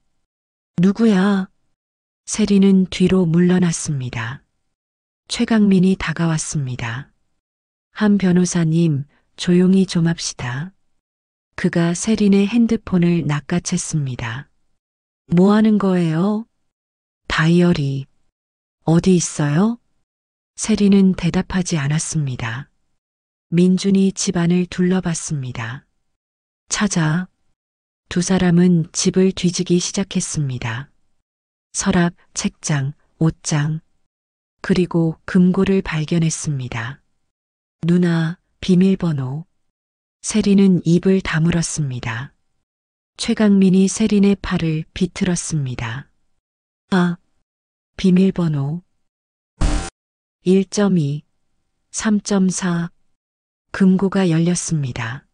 누구야? 세리는 뒤로 물러났습니다. 최강민이 다가왔습니다. 한 변호사님, 조용히 좀 합시다. 그가 세린의 핸드폰을 낚아챘습니다. 뭐 하는 거예요? 다이어리. 어디 있어요? 세리는 대답하지 않았습니다. 민준이 집안을 둘러봤습니다. 찾아. 두 사람은 집을 뒤지기 시작했습니다. 서랍, 책장, 옷장, 그리고 금고를 발견했습니다. 누나, 비밀번호. 세리는 입을 다물었습니다. 최강민이 세린의 팔을 비틀었습니다. 아, 비밀번호. 1.2, 3.4. 금고가 열렸습니다.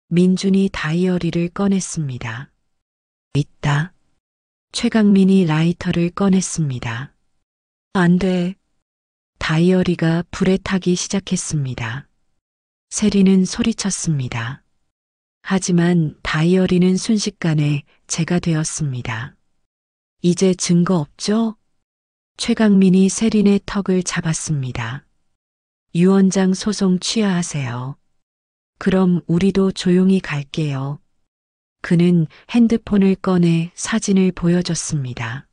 민준이 다이어리를 꺼냈습니다. 있다. 최강민이 라이터를 꺼냈습니다. 안 돼. 다이어리가 불에 타기 시작했습니다. 세리는 소리쳤습니다. 하지만 다이어리는 순식간에 제가 되었습니다. 이제 증거 없죠? 최강민이 세린의 턱을 잡았습니다. 유언장 소송 취하하세요. 그럼 우리도 조용히 갈게요. 그는 핸드폰을 꺼내 사진을 보여줬습니다.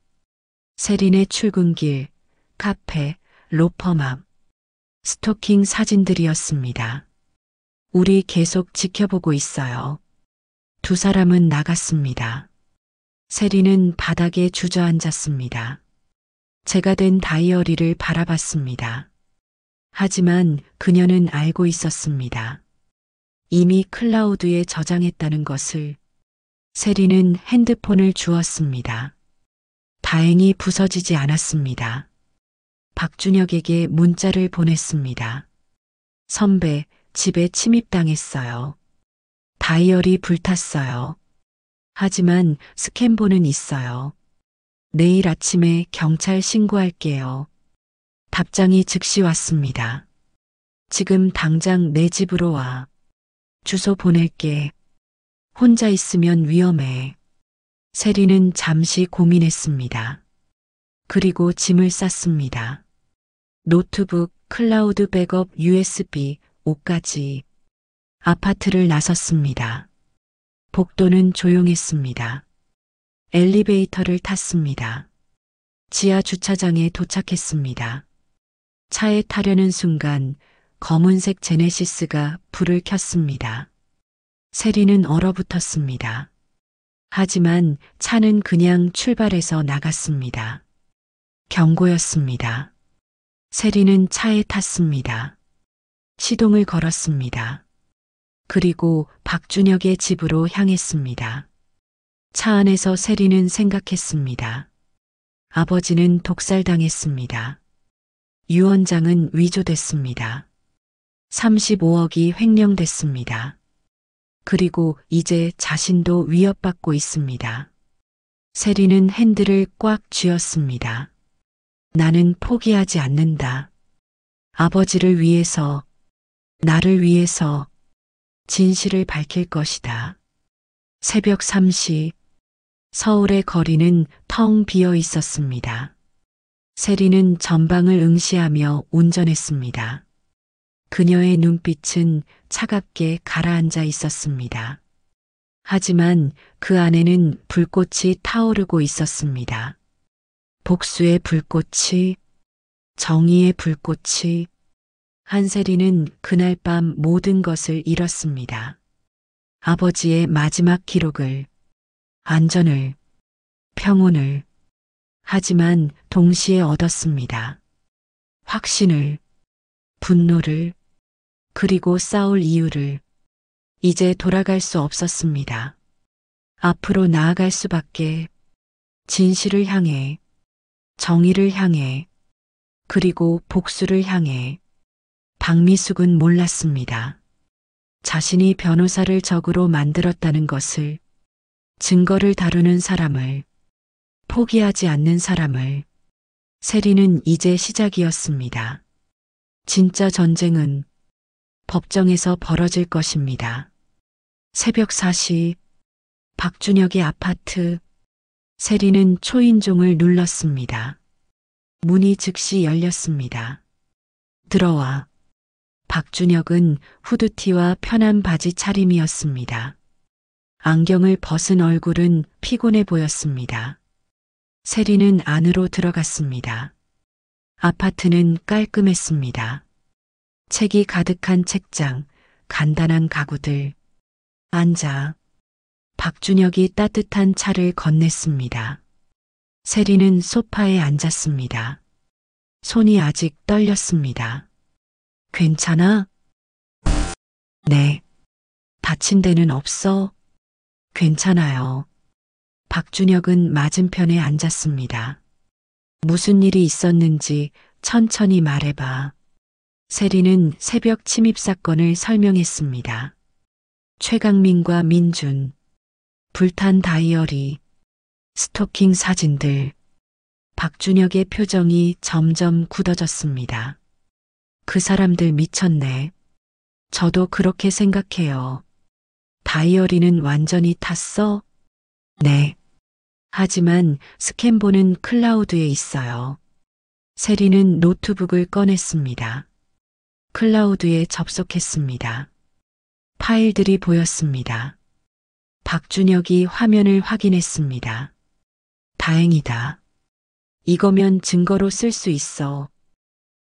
세린의 출근길, 카페, 로펌 앞, 스토킹 사진들이었습니다. 우리 계속 지켜보고 있어요. 두 사람은 나갔습니다. 세린은 바닥에 주저앉았습니다. 제가 된 다이어리를 바라봤습니다. 하지만 그녀는 알고 있었습니다. 이미 클라우드에 저장했다는 것을. 세린은 핸드폰을 주었습니다. 다행히 부서지지 않았습니다. 박준혁에게 문자를 보냈습니다. 선배, 집에 침입당했어요. 다이어리 불탔어요. 하지만 스캔본은 있어요. 내일 아침에 경찰 신고할게요. 답장이 즉시 왔습니다. 지금 당장 내 집으로 와. 주소 보낼게. 혼자 있으면 위험해. 세리는 잠시 고민했습니다. 그리고 짐을 쌌습니다. 노트북, 클라우드 백업, USB, 옷까지. 아파트를 나섰습니다. 복도는 조용했습니다. 엘리베이터를 탔습니다. 지하 주차장에 도착했습니다. 차에 타려는 순간 검은색 제네시스가 불을 켰습니다. 세리는 얼어붙었습니다. 하지만 차는 그냥 출발해서 나갔습니다. 경고였습니다. 세리는 차에 탔습니다. 시동을 걸었습니다. 그리고 박준혁의 집으로 향했습니다. 차 안에서 세리는 생각했습니다. 아버지는 독살당했습니다. 유언장은 위조됐습니다. 35억이 횡령됐습니다. 그리고 이제 자신도 위협받고 있습니다. 세리는 핸들을 꽉 쥐었습니다. 나는 포기하지 않는다. 아버지를 위해서, 나를 위해서 진실을 밝힐 것이다. 새벽 3시, 서울의 거리는 텅 비어 있었습니다. 세리는 전방을 응시하며 운전했습니다. 그녀의 눈빛은 차갑게 가라앉아 있었습니다. 하지만 그 안에는 불꽃이 타오르고 있었습니다. 복수의 불꽃이, 정의의 불꽃이. 한세리는 그날 밤 모든 것을 잃었습니다. 아버지의 마지막 기록을, 안전을, 평온을. 하지만 동시에 얻었습니다. 확신을, 분노를, 그리고 싸울 이유를. 이제 돌아갈 수 없었습니다. 앞으로 나아갈 수밖에. 진실을 향해, 정의를 향해, 그리고 복수를 향해. 박미숙은 몰랐습니다. 자신이 변호사를 적으로 만들었다는 것을, 증거를 다루는 사람을, 포기하지 않는 사람을. 세리는 이제 시작이었습니다. 진짜 전쟁은 법정에서 벌어질 것입니다. 새벽 4시, 박준혁의 아파트. 세리는 초인종을 눌렀습니다. 문이 즉시 열렸습니다. 들어와. 박준혁은 후드티와 편한 바지 차림이었습니다. 안경을 벗은 얼굴은 피곤해 보였습니다. 세리는 안으로 들어갔습니다. 아파트는 깔끔했습니다. 책이 가득한 책장, 간단한 가구들. 앉아. 박준혁이 따뜻한 차를 건넸습니다. 세리는 소파에 앉았습니다. 손이 아직 떨렸습니다. 괜찮아? 네. 다친 데는 없어? 괜찮아요. 박준혁은 맞은편에 앉았습니다. 무슨 일이 있었는지 천천히 말해봐. 세리는 새벽 침입 사건을 설명했습니다. 최강민과 민준, 불탄 다이어리, 스토킹 사진들. 박준혁의 표정이 점점 굳어졌습니다. 그 사람들 미쳤네. 저도 그렇게 생각해요. 다이어리는 완전히 탔어? 네. 하지만 스캔본은 클라우드에 있어요. 세리는 노트북을 꺼냈습니다. 클라우드에 접속했습니다. 파일들이 보였습니다. 박준혁이 화면을 확인했습니다. 다행이다. 이거면 증거로 쓸 수 있어.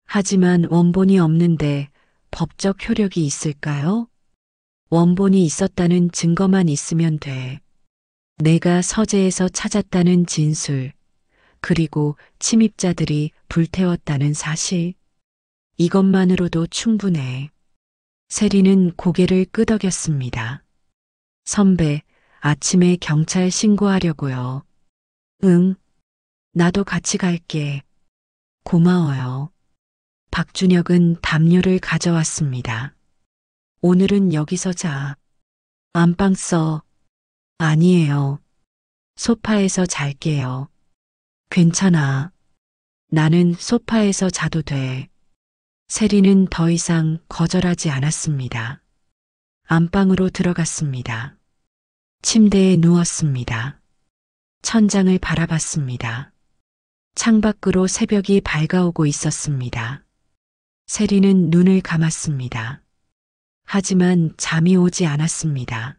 하지만 원본이 없는데 법적 효력이 있을까요? 원본이 있었다는 증거만 있으면 돼. 내가 서재에서 찾았다는 진술, 그리고 침입자들이 불태웠다는 사실. 이것만으로도 충분해. 세리는 고개를 끄덕였습니다. 선배, 아침에 경찰 신고하려고요. 응, 나도 같이 갈게. 고마워요. 박준혁은 담요를 가져왔습니다. 오늘은 여기서 자. 안방 써. 아니에요. 소파에서 잘게요. 괜찮아. 나는 소파에서 자도 돼. 세리는 더 이상 거절하지 않았습니다. 안방으로 들어갔습니다. 침대에 누웠습니다. 천장을 바라봤습니다. 창밖으로 새벽이 밝아오고 있었습니다. 세리는 눈을 감았습니다. 하지만 잠이 오지 않았습니다.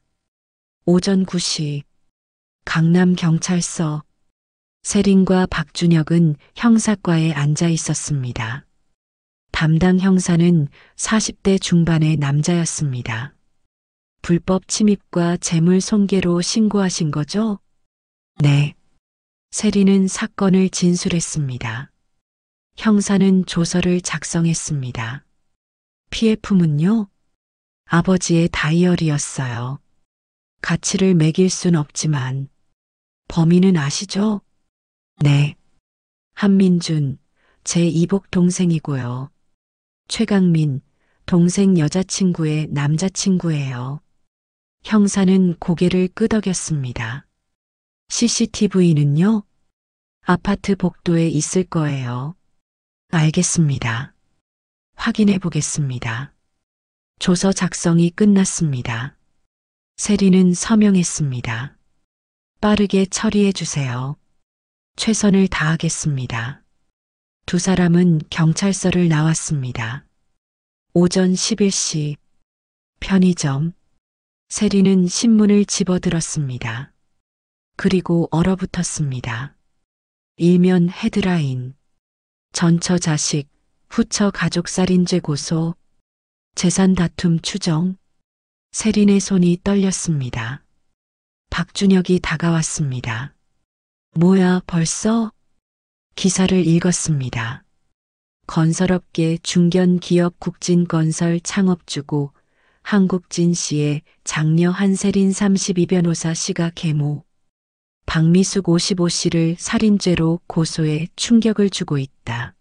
오전 9시 강남경찰서. 세린과 박준혁은 형사과에 앉아 있었습니다. 담당 형사는 40대 중반의 남자였습니다. 불법 침입과 재물 손괴로 신고하신 거죠? 네. 세리는 사건을 진술했습니다. 형사는 조서를 작성했습니다. 피해 품은요? 아버지의 다이어리였어요. 가치를 매길 순 없지만 범인은 아시죠? 네. 한민준, 제 이복 동생이고요. 최강민, 동생 여자친구의 남자친구예요. 형사는 고개를 끄덕였습니다. CCTV는요? 아파트 복도에 있을 거예요. 알겠습니다. 확인해 보겠습니다. 조서 작성이 끝났습니다. 세리는 서명했습니다. 빠르게 처리해 주세요. 최선을 다하겠습니다. 두 사람은 경찰서를 나왔습니다. 오전 11시 편의점. 세리는 신문을 집어들었습니다. 그리고 얼어붙었습니다. 일면 헤드라인. 전처 자식, 후처 가족살인죄 고소. 재산 다툼 추정. 세린의 손이 떨렸습니다. 박준혁이 다가왔습니다. 뭐야, 벌써? 기사를 읽었습니다. 건설업계 중견기업 국진건설 창업주고 한국진 씨의 장녀 한세린 32변호사 씨가 계모. 박미숙 55씨를 살인죄로 고소해 충격을 주고 있다.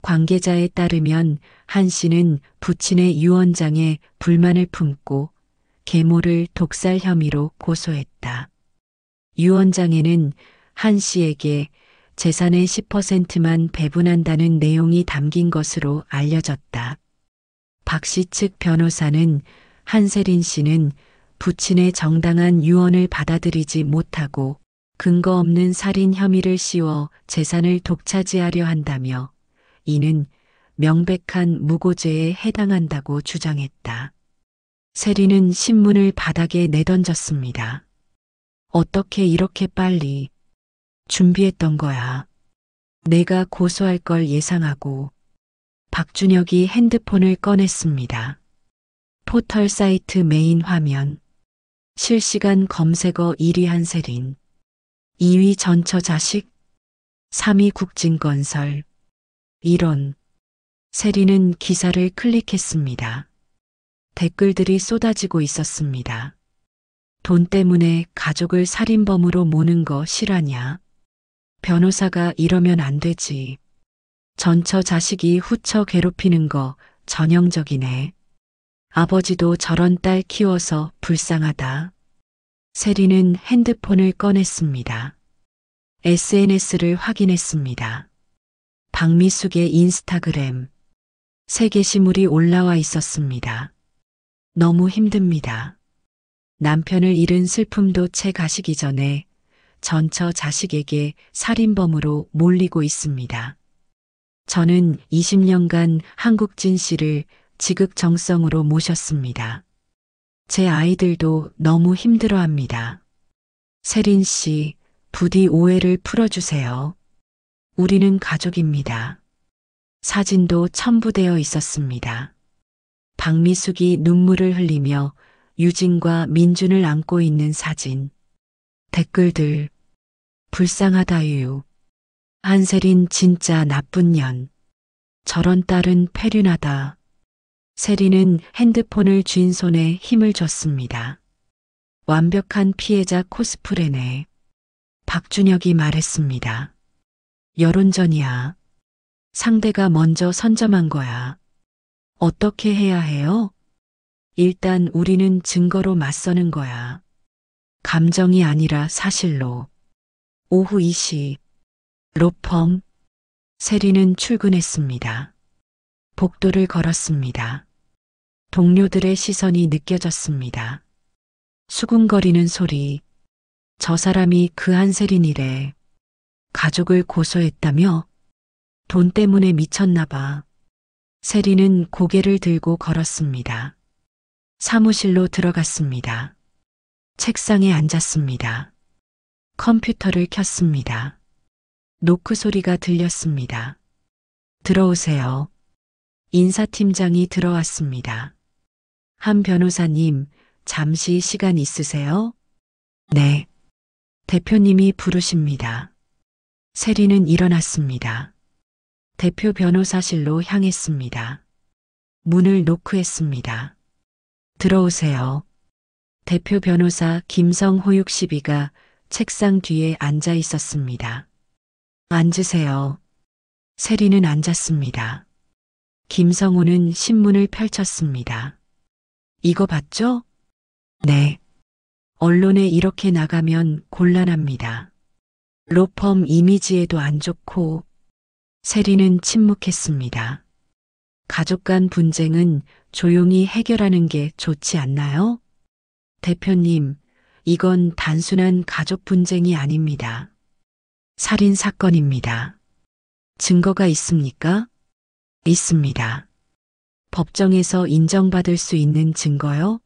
관계자에 따르면 한 씨는 부친의 유 원장에 불만을 품고 계모를 독살 혐의로 고소했다. 유 원장에는 한 씨에게 재산의 10%만 배분한다는 내용이 담긴 것으로 알려졌다. 박 씨 측 변호사는 한세린 씨는 부친의 정당한 유언을 받아들이지 못하고 근거 없는 살인 혐의를 씌워 재산을 독차지하려 한다며 이는 명백한 무고죄에 해당한다고 주장했다. 세리는 신문을 바닥에 내던졌습니다. 어떻게 이렇게 빨리 준비했던 거야. 내가 고소할 걸 예상하고. 박준혁이 핸드폰을 꺼냈습니다. 포털 사이트 메인 화면. 실시간 검색어 1위 한세린. 2위 전처 자식. 3위 국진건설. 이런. 세리는 기사를 클릭했습니다. 댓글들이 쏟아지고 있었습니다. 돈 때문에 가족을 살인범으로 모는 거 실화냐? 변호사가 이러면 안 되지. 전처 자식이 후처 괴롭히는 거 전형적이네. 아버지도 저런 딸 키워서 불쌍하다. 세리는 핸드폰을 꺼냈습니다. SNS를 확인했습니다. 박미숙의 인스타그램. 새 게시물이 올라와 있었습니다. 너무 힘듭니다. 남편을 잃은 슬픔도 채 가시기 전에 전처 자식에게 살인범으로 몰리고 있습니다. 저는 20년간 한국진 씨를 지극정성으로 모셨습니다. 제 아이들도 너무 힘들어합니다. 세린 씨, 부디 오해를 풀어주세요. 우리는 가족입니다. 사진도 첨부되어 있었습니다. 박미숙이 눈물을 흘리며 유진과 민준을 안고 있는 사진. 댓글들. 불쌍하다유. 한세린 진짜 나쁜 년. 저런 딸은 패륜하다. 세린은 핸드폰을 쥔 손에 힘을 줬습니다. 완벽한 피해자 코스프레네. 박준혁이 말했습니다. 여론전이야. 상대가 먼저 선점한 거야. 어떻게 해야 해요? 일단 우리는 증거로 맞서는 거야. 감정이 아니라 사실로. 오후 2시. 로펌. 세리는 출근했습니다. 복도를 걸었습니다. 동료들의 시선이 느껴졌습니다. 수군거리는 소리. 저 사람이 그 한세린이래. 가족을 고소했다며? 돈 때문에 미쳤나 봐. 세리는 고개를 들고 걸었습니다. 사무실로 들어갔습니다. 책상에 앉았습니다. 컴퓨터를 켰습니다. 노크 소리가 들렸습니다. 들어오세요. 인사팀장이 들어왔습니다. 한 변호사님, 잠시 시간 있으세요? 네. 대표님이 부르십니다. 세리는 일어났습니다. 대표 변호사실로 향했습니다. 문을 노크했습니다. 들어오세요. 대표 변호사 김성호육 시비가 책상 뒤에 앉아 있었습니다. 앉으세요. 세리는 앉았습니다. 김성호는 신문을 펼쳤습니다. 이거 봤죠? 네. 언론에 이렇게 나가면 곤란합니다. 로펌 이미지에도 안 좋고. 세리는 침묵했습니다. 가족 간 분쟁은 조용히 해결하는 게 좋지 않나요? 대표님, 이건 단순한 가족 분쟁이 아닙니다. 살인 사건입니다. 증거가 있습니까? 있습니다. 법정에서 인정받을 수 있는 증거요?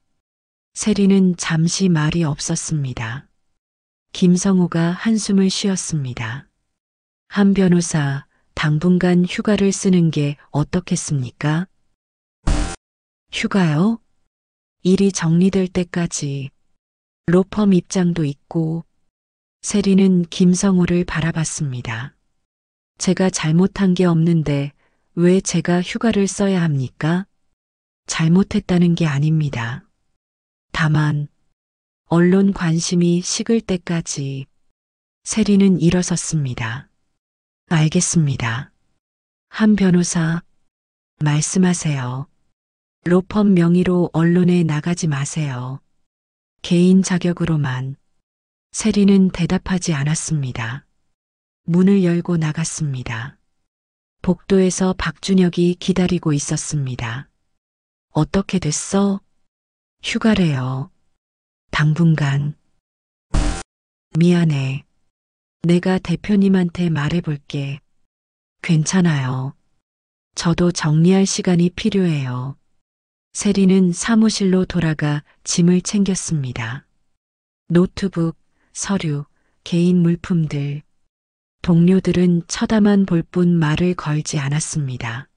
세리는 잠시 말이 없었습니다. 김성호가 한숨을 쉬었습니다. 한 변호사, 당분간 휴가를 쓰는 게 어떻겠습니까? 휴가요? 일이 정리될 때까지. 로펌 입장도 있고. 세리는 김성호를 바라봤습니다. 제가 잘못한 게 없는데 왜 제가 휴가를 써야 합니까? 잘못했다는 게 아닙니다. 다만 언론 관심이 식을 때까지. 세리는 일어섰습니다. 알겠습니다. 한 변호사, 말씀하세요. 로펌 명의로 언론에 나가지 마세요. 개인 자격으로만. 세리는 대답하지 않았습니다. 문을 열고 나갔습니다. 복도에서 박준혁이 기다리고 있었습니다. 어떻게 됐어? 휴가래요. 당분간. 미안해. 내가 대표님한테 말해볼게. 괜찮아요. 저도 정리할 시간이 필요해요. 세리는 사무실로 돌아가 짐을 챙겼습니다. 노트북, 서류, 개인 물품들. 동료들은 쳐다만 볼 뿐 말을 걸지 않았습니다.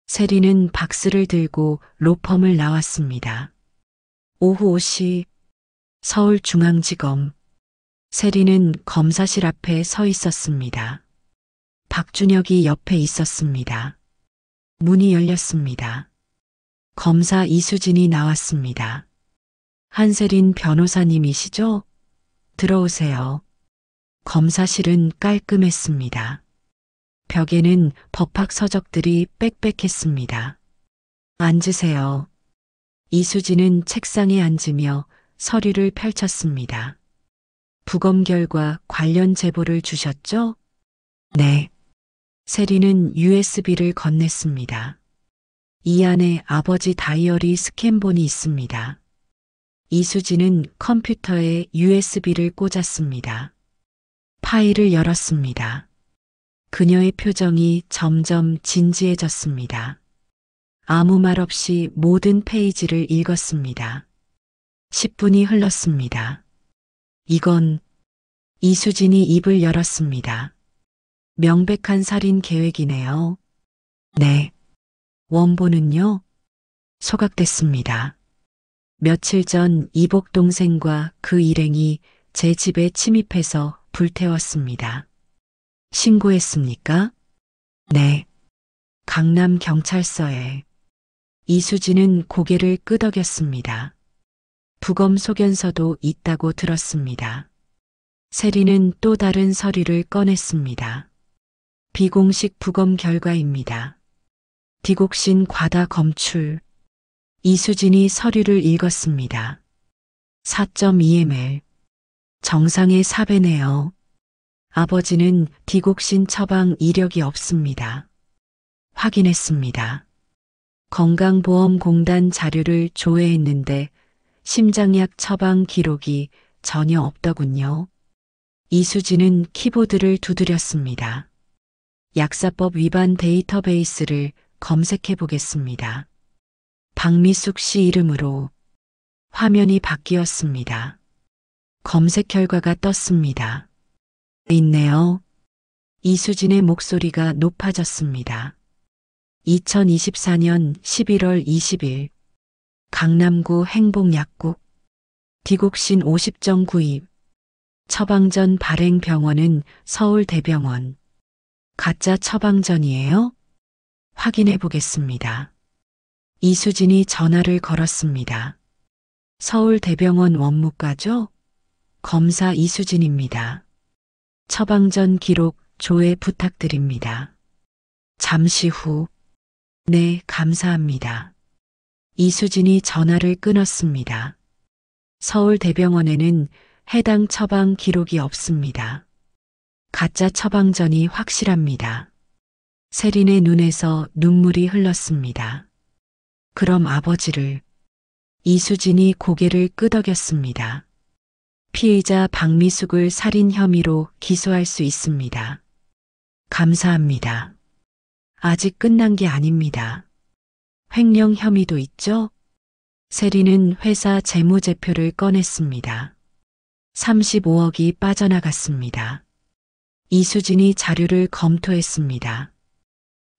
세리는 박스를 들고 로펌을 나왔습니다. 오후 5시 서울중앙지검. 세리는 검사실 앞에 서 있었습니다. 박준혁이 옆에 있었습니다. 문이 열렸습니다. 검사 이수진이 나왔습니다. 한세린 변호사님이시죠? 들어오세요. 검사실은 깔끔했습니다. 벽에는 법학 서적들이 빽빽했습니다. 앉으세요. 이수진은 책상에 앉으며 서류를 펼쳤습니다. 부검 결과 관련 제보를 주셨죠? 네. 세리는 USB를 건넸습니다. 이 안에 아버지 다이어리 스캔본이 있습니다. 이수진은 컴퓨터에 USB를 꽂았습니다. 파일을 열었습니다. 그녀의 표정이 점점 진지해졌습니다. 아무 말 없이 모든 페이지를 읽었습니다. 10분이 흘렀습니다. 이건 이수진이 입을 열었습니다. 명백한 살인 계획이네요. 네. 원본은요? 소각됐습니다. 며칠 전 이복 동생과 그 일행이 제 집에 침입해서 불태웠습니다. 신고했습니까? 네. 강남 경찰서에. 이수진은 고개를 끄덕였습니다. 부검 소견서도 있다고 들었습니다. 세리는 또 다른 서류를 꺼냈습니다. 비공식 부검 결과입니다. 디곡신 과다 검출. 이수진이 서류를 읽었습니다. 4.2ml. 정상의 4배네요. 아버지는 디곡신 처방 이력이 없습니다. 확인했습니다. 건강보험공단 자료를 조회했는데 심장약 처방 기록이 전혀 없더군요. 이수진은 키보드를 두드렸습니다. 약사법 위반 데이터베이스를 검색해 보겠습니다. 박미숙 씨 이름으로. 화면이 바뀌었습니다. 검색 결과가 떴습니다. 있네요. 이수진의 목소리가 높아졌습니다. 2024년 11월 20일 강남구 행복약국 디곡신 50정 구입. 처방전 발행 병원은 서울대병원. 가짜 처방전이에요? 확인해 보겠습니다. 이수진이 전화를 걸었습니다. 서울대병원 원무과죠? 검사 이수진입니다. 처방전 기록 조회 부탁드립니다. 잠시 후. 네, 감사합니다. 이수진이 전화를 끊었습니다. 서울대병원에는 해당 처방 기록이 없습니다. 가짜 처방전이 확실합니다. 세린의 눈에서 눈물이 흘렀습니다. 그럼 아버지를. 이수진이 고개를 끄덕였습니다. 피의자 박미숙을 살인 혐의로 기소할 수 있습니다. 감사합니다. 아직 끝난 게 아닙니다. 횡령 혐의도 있죠? 세린은 회사 재무제표를 꺼냈습니다. 35억이 빠져나갔습니다. 이수진이 자료를 검토했습니다.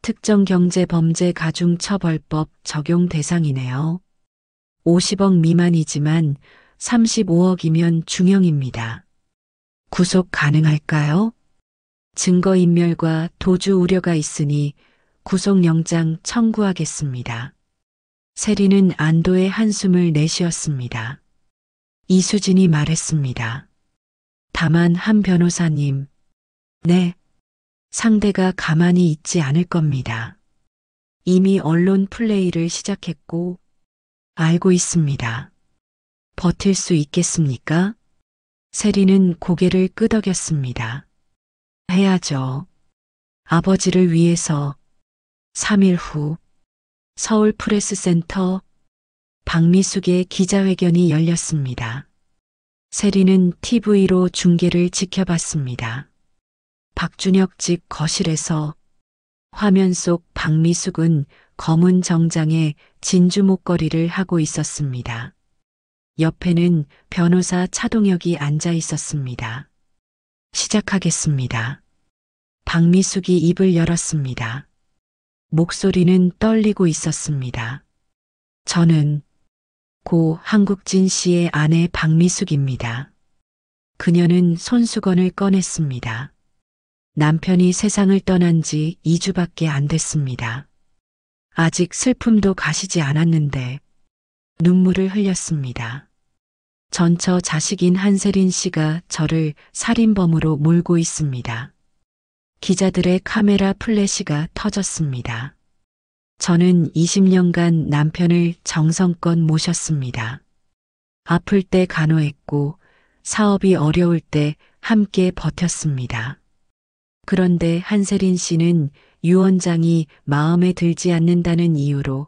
특정경제범죄가중처벌법 적용 대상이네요. 50억 미만이지만 35억이면 중형입니다. 구속 가능할까요? 증거인멸과 도주 우려가 있으니 구속영장 청구하겠습니다. 세리는 안도의 한숨을 내쉬었습니다. 이수진이 말했습니다. 다만 한 변호사님. 네. 상대가 가만히 있지 않을 겁니다. 이미 언론 플레이를 시작했고 알고 있습니다. 버틸 수 있겠습니까? 세리는 고개를 끄덕였습니다. 해야죠. 아버지를 위해서. 3일 후 서울 프레스센터 박미숙의 기자회견이 열렸습니다. 세리는 TV로 중계를 지켜봤습니다. 박준혁 집 거실에서 화면 속 박미숙은 검은 정장에 진주 목걸이를 하고 있었습니다. 옆에는 변호사 차동혁이 앉아 있었습니다. 시작하겠습니다. 박미숙이 입을 열었습니다. 목소리는 떨리고 있었습니다. 저는 고 한국진 씨의 아내 박미숙입니다. 그녀는 손수건을 꺼냈습니다. 남편이 세상을 떠난 지 2주밖에 안 됐습니다. 아직 슬픔도 가시지 않았는데 눈물을 흘렸습니다. 전처 자식인 한세린 씨가 저를 살인범으로 몰고 있습니다. 기자들의 카메라 플래시가 터졌습니다. 저는 20년간 남편을 정성껏 모셨습니다. 아플 때 간호했고 사업이 어려울 때 함께 버텼습니다. 그런데 한세린 씨는 유 원장이 마음에 들지 않는다는 이유로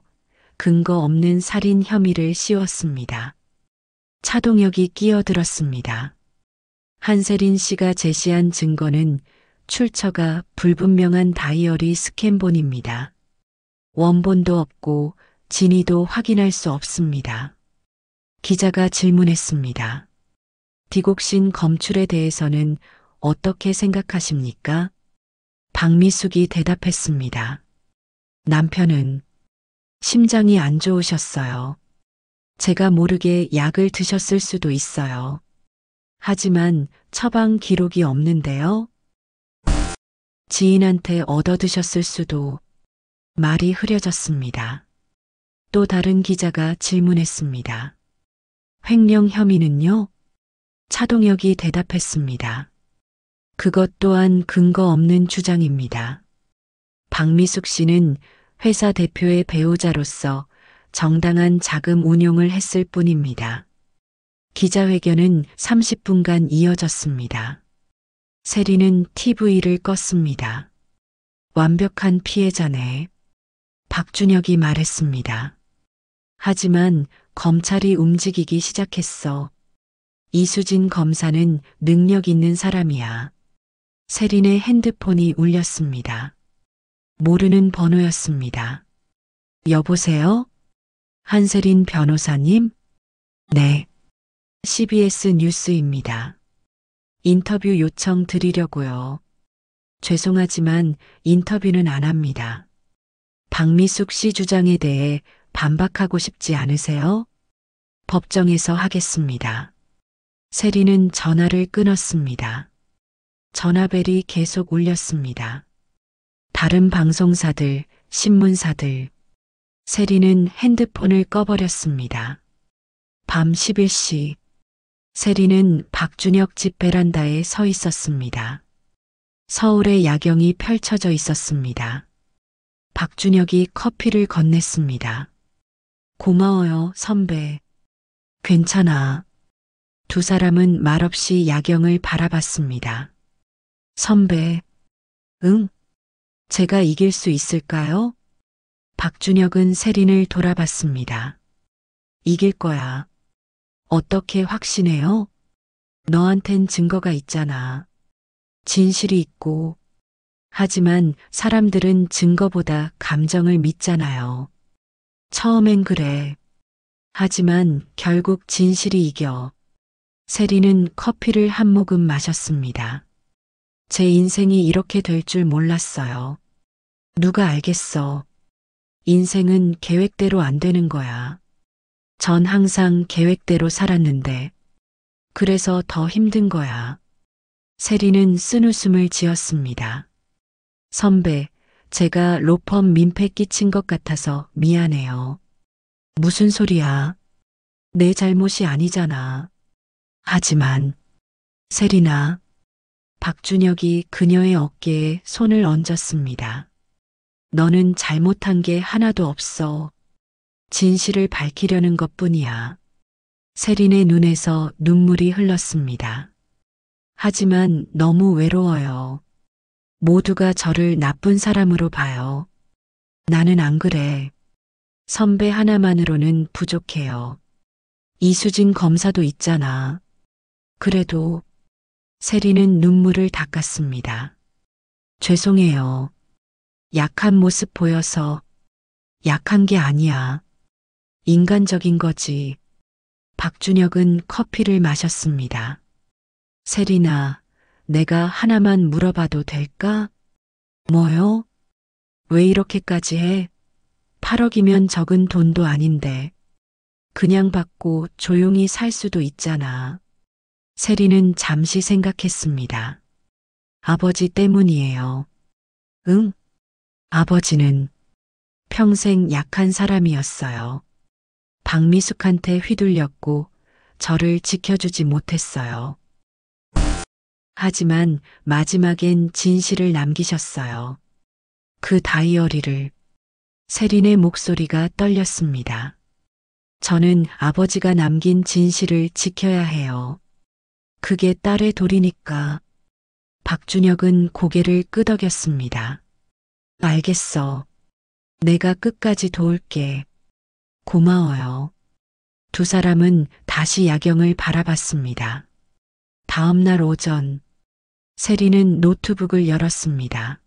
근거 없는 살인 혐의를 씌웠습니다. 차동혁이 끼어들었습니다. 한세린 씨가 제시한 증거는 출처가 불분명한 다이어리 스캔본입니다. 원본도 없고 진위도 확인할 수 없습니다. 기자가 질문했습니다. 디곡신 검출에 대해서는 어떻게 생각하십니까? 박미숙이 대답했습니다. 남편은 심장이 안 좋으셨어요. 제가 모르게 약을 드셨을 수도 있어요. 하지만 처방 기록이 없는데요. 지인한테 얻어드셨을 수도. 말이 흐려졌습니다. 또 다른 기자가 질문했습니다. 횡령 혐의는요? 차동혁이 대답했습니다. 그것 또한 근거 없는 주장입니다. 박미숙 씨는 회사 대표의 배우자로서 정당한 자금 운용을 했을 뿐입니다. 기자회견은 30분간 이어졌습니다. 세리는 TV를 껐습니다. 완벽한 피해자네. 박준혁이 말했습니다. 하지만 검찰이 움직이기 시작했어. 이수진 검사는 능력 있는 사람이야. 세린의 핸드폰이 울렸습니다. 모르는 번호였습니다. 여보세요? 한세린 변호사님? 네. CBS 뉴스입니다. 인터뷰 요청 드리려고요. 죄송하지만 인터뷰는 안 합니다. 박미숙 씨 주장에 대해 반박하고 싶지 않으세요? 법정에서 하겠습니다. 세리는 전화를 끊었습니다. 전화벨이 계속 울렸습니다. 다른 방송사들, 신문사들. 세리는 핸드폰을 꺼버렸습니다. 밤 11시. 세리는 박준혁 집 베란다에 서 있었습니다. 서울의 야경이 펼쳐져 있었습니다. 박준혁이 커피를 건넸습니다. 고마워요, 선배. 괜찮아. 두 사람은 말없이 야경을 바라봤습니다. 선배. 응? 제가 이길 수 있을까요? 박준혁은 세린을 돌아봤습니다. 이길 거야. 어떻게 확신해요? 너한텐 증거가 있잖아. 진실이 있고. 하지만 사람들은 증거보다 감정을 믿잖아요. 처음엔 그래. 하지만 결국 진실이 이겨. 세리는 커피를 한 모금 마셨습니다. 제 인생이 이렇게 될 줄 몰랐어요. 누가 알겠어. 인생은 계획대로 안 되는 거야. 전 항상 계획대로 살았는데. 그래서 더 힘든 거야. 세리는 쓴웃음을 지었습니다. 선배, 제가 로펌 민폐 끼친 것 같아서 미안해요. 무슨 소리야? 내 잘못이 아니잖아. 하지만, 세리나. 박준혁이 그녀의 어깨에 손을 얹었습니다. 너는 잘못한 게 하나도 없어. 진실을 밝히려는 것뿐이야. 세린의 눈에서 눈물이 흘렀습니다. 하지만 너무 외로워요. 모두가 저를 나쁜 사람으로 봐요. 나는 안 그래. 선배 하나만으로는 부족해요. 이수진 검사도 있잖아. 그래도 세리는 눈물을 닦았습니다. 죄송해요. 약한 모습 보여서. 약한 게 아니야. 인간적인 거지. 박준혁은 커피를 마셨습니다. 세리나, 내가 하나만 물어봐도 될까? 뭐요? 왜 이렇게까지 해? 8억이면 적은 돈도 아닌데. 그냥 받고 조용히 살 수도 있잖아. 세리는 잠시 생각했습니다. 아버지 때문이에요. 응? 아버지는 평생 약한 사람이었어요. 박미숙한테 휘둘렸고 저를 지켜주지 못했어요. 하지만 마지막엔 진실을 남기셨어요. 그 다이어리를. 세린의 목소리가 떨렸습니다. 저는 아버지가 남긴 진실을 지켜야 해요. 그게 딸의 도리니까. 박준혁은 고개를 끄덕였습니다. 알겠어. 내가 끝까지 도울게. 고마워요. 두 사람은 다시 야경을 바라봤습니다. 다음 날 오전, 세리는 노트북을 열었습니다.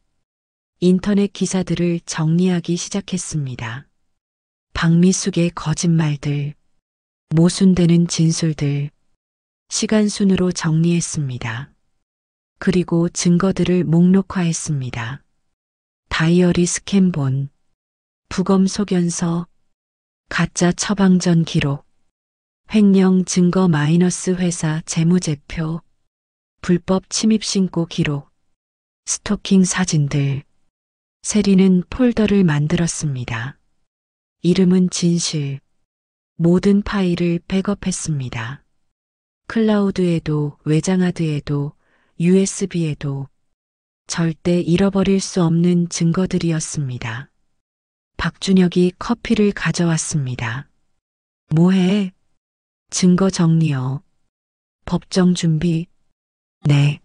인터넷 기사들을 정리하기 시작했습니다. 박미숙의 거짓말들, 모순되는 진술들, 시간 순으로 정리했습니다. 그리고 증거들을 목록화했습니다. 다이어리 스캔본, 부검 소견서, 가짜 처방전 기록, 횡령 증거 마이너스 회사 재무제표, 불법 침입 신고 기록, 스토킹 사진들. 세리는 폴더를 만들었습니다. 이름은 진실. 모든 파일을 백업했습니다. 클라우드에도 외장하드에도 USB에도 절대 잃어버릴 수 없는 증거들이었습니다. 박준혁이 커피를 가져왔습니다. 뭐해? 증거 정리요. 법정 준비. 네.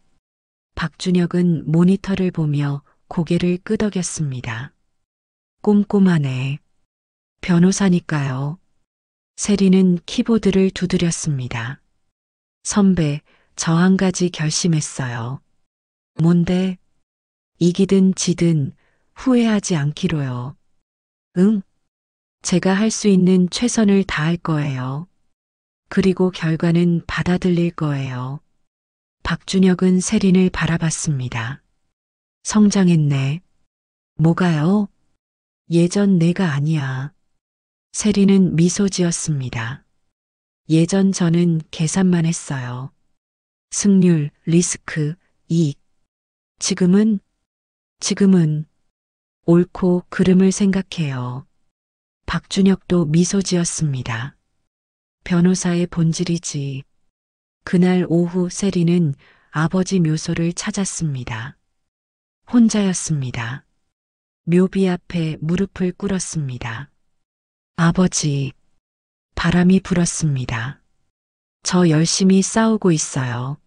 박준혁은 모니터를 보며 고개를 끄덕였습니다. 꼼꼼하네. 변호사니까요. 세리는 키보드를 두드렸습니다. 선배, 저 한 가지 결심했어요. 뭔데? 이기든 지든 후회하지 않기로요. 응? 제가 할 수 있는 최선을 다할 거예요. 그리고 결과는 받아들일 거예요. 박준혁은 세린을 바라봤습니다. 성장했네. 뭐가요? 예전 내가 아니야. 세린은 미소 지었습니다. 예전 저는 계산만 했어요. 승률, 리스크, 이익. 지금은 옳고 그름을 생각해요. 박준혁도 미소 지었습니다. 변호사의 본질이지. 그날 오후 세리는 아버지 묘소를 찾았습니다. 혼자였습니다. 묘비 앞에 무릎을 꿇었습니다. 아버지, 바람이 불었습니다. 저 열심히 싸우고 있어요.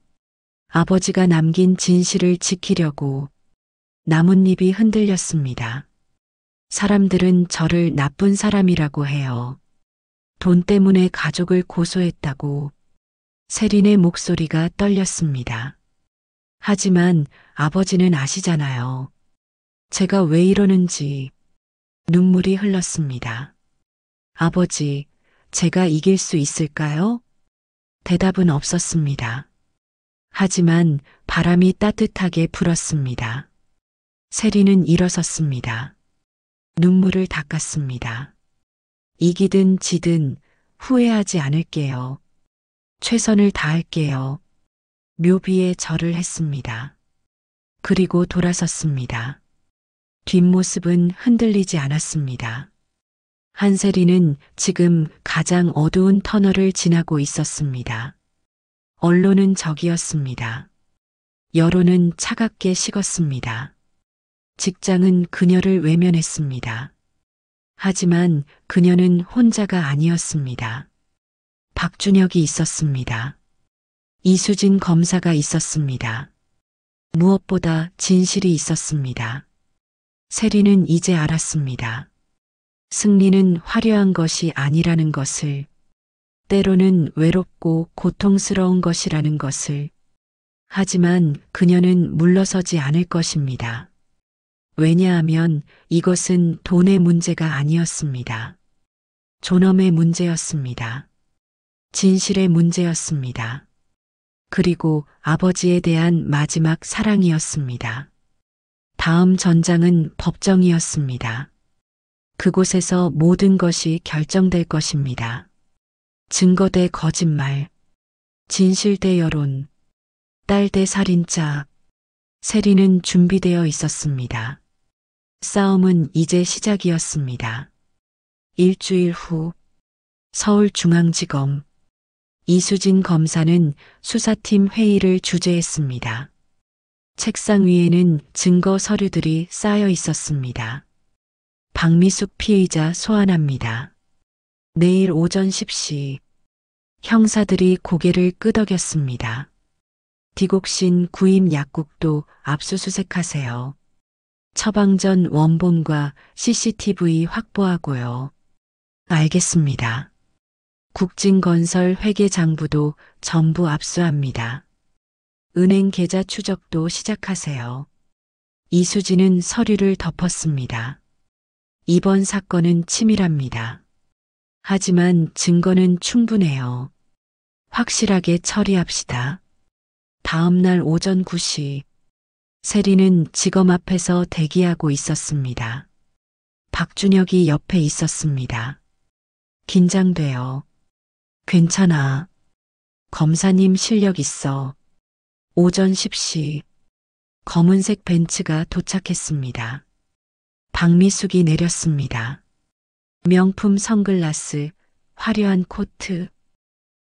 아버지가 남긴 진실을 지키려고. 나뭇잎이 흔들렸습니다. 사람들은 저를 나쁜 사람이라고 해요. 돈 때문에 가족을 고소했다고. 세린의 목소리가 떨렸습니다. 하지만 아버지는 아시잖아요. 제가 왜 이러는지. 눈물이 흘렀습니다. 아버지, 제가 이길 수 있을까요? 대답은 없었습니다. 하지만 바람이 따뜻하게 불었습니다. 세리는 일어섰습니다. 눈물을 닦았습니다. 이기든 지든 후회하지 않을게요. 최선을 다할게요. 묘비에 절을 했습니다. 그리고 돌아섰습니다. 뒷모습은 흔들리지 않았습니다. 한세리는 지금 가장 어두운 터널을 지나고 있었습니다. 언론은 적이었습니다. 여론은 차갑게 식었습니다. 직장은 그녀를 외면했습니다. 하지만 그녀는 혼자가 아니었습니다. 박준혁이 있었습니다. 이수진 검사가 있었습니다. 무엇보다 진실이 있었습니다. 세리는 이제 알았습니다. 승리는 화려한 것이 아니라는 것을, 때로는 외롭고 고통스러운 것이라는 것을. 하지만 그녀는 물러서지 않을 것입니다. 왜냐하면 이것은 돈의 문제가 아니었습니다. 존엄의 문제였습니다. 진실의 문제였습니다. 그리고 아버지에 대한 마지막 사랑이었습니다. 다음 전장은 법정이었습니다. 그곳에서 모든 것이 결정될 것입니다. 증거 대 거짓말, 진실 대 여론, 딸 대 살인자. 세리는 준비되어 있었습니다. 싸움은 이제 시작이었습니다. 일주일 후 서울중앙지검 이수진 검사는 수사팀 회의를 주재했습니다. 책상 위에는 증거 서류들이 쌓여 있었습니다. 박미숙 피의자 소환합니다. 내일 오전 10시. 형사들이 고개를 끄덕였습니다. 디곡신 구입 약국도 압수수색하세요. 처방전 원본과 CCTV 확보하고요. 알겠습니다. 국진건설 회계장부도 전부 압수합니다. 은행 계좌 추적도 시작하세요. 이수진은 서류를 덮었습니다. 이번 사건은 치밀합니다. 하지만 증거는 충분해요. 확실하게 처리합시다. 다음 날 오전 9시, 세리는 직업 앞에서 대기하고 있었습니다. 박준혁이 옆에 있었습니다. 긴장돼요. 괜찮아. 검사님 실력 있어. 오전 10시, 검은색 벤츠가 도착했습니다. 박미숙이 내렸습니다. 명품 선글라스, 화려한 코트,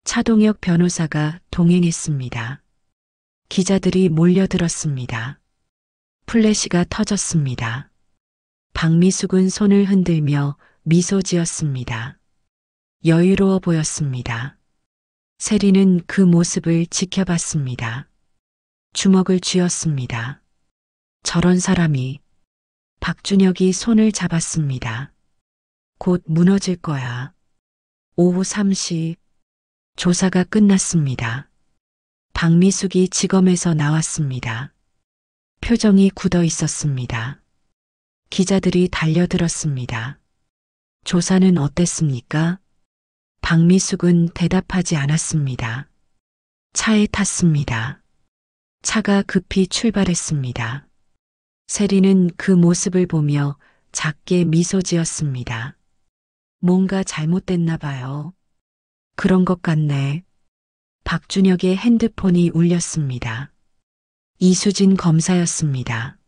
차동혁 변호사가 동행했습니다. 기자들이 몰려들었습니다. 플래시가 터졌습니다. 박미숙은 손을 흔들며 미소 지었습니다. 여유로워 보였습니다. 세리는 그 모습을 지켜봤습니다. 주먹을 쥐었습니다. 저런 사람이. 박준혁이 손을 잡았습니다. 곧 무너질 거야. 오후 3시, 조사가 끝났습니다. 박미숙이 지검에서 나왔습니다. 표정이 굳어 있었습니다. 기자들이 달려들었습니다. 조사는 어땠습니까? 박미숙은 대답하지 않았습니다. 차에 탔습니다. 차가 급히 출발했습니다. 세리는 그 모습을 보며 작게 미소 지었습니다. 뭔가 잘못됐나 봐요. 그런 것 같네. 박준혁의 핸드폰이 울렸습니다. 이수진 검사였습니다.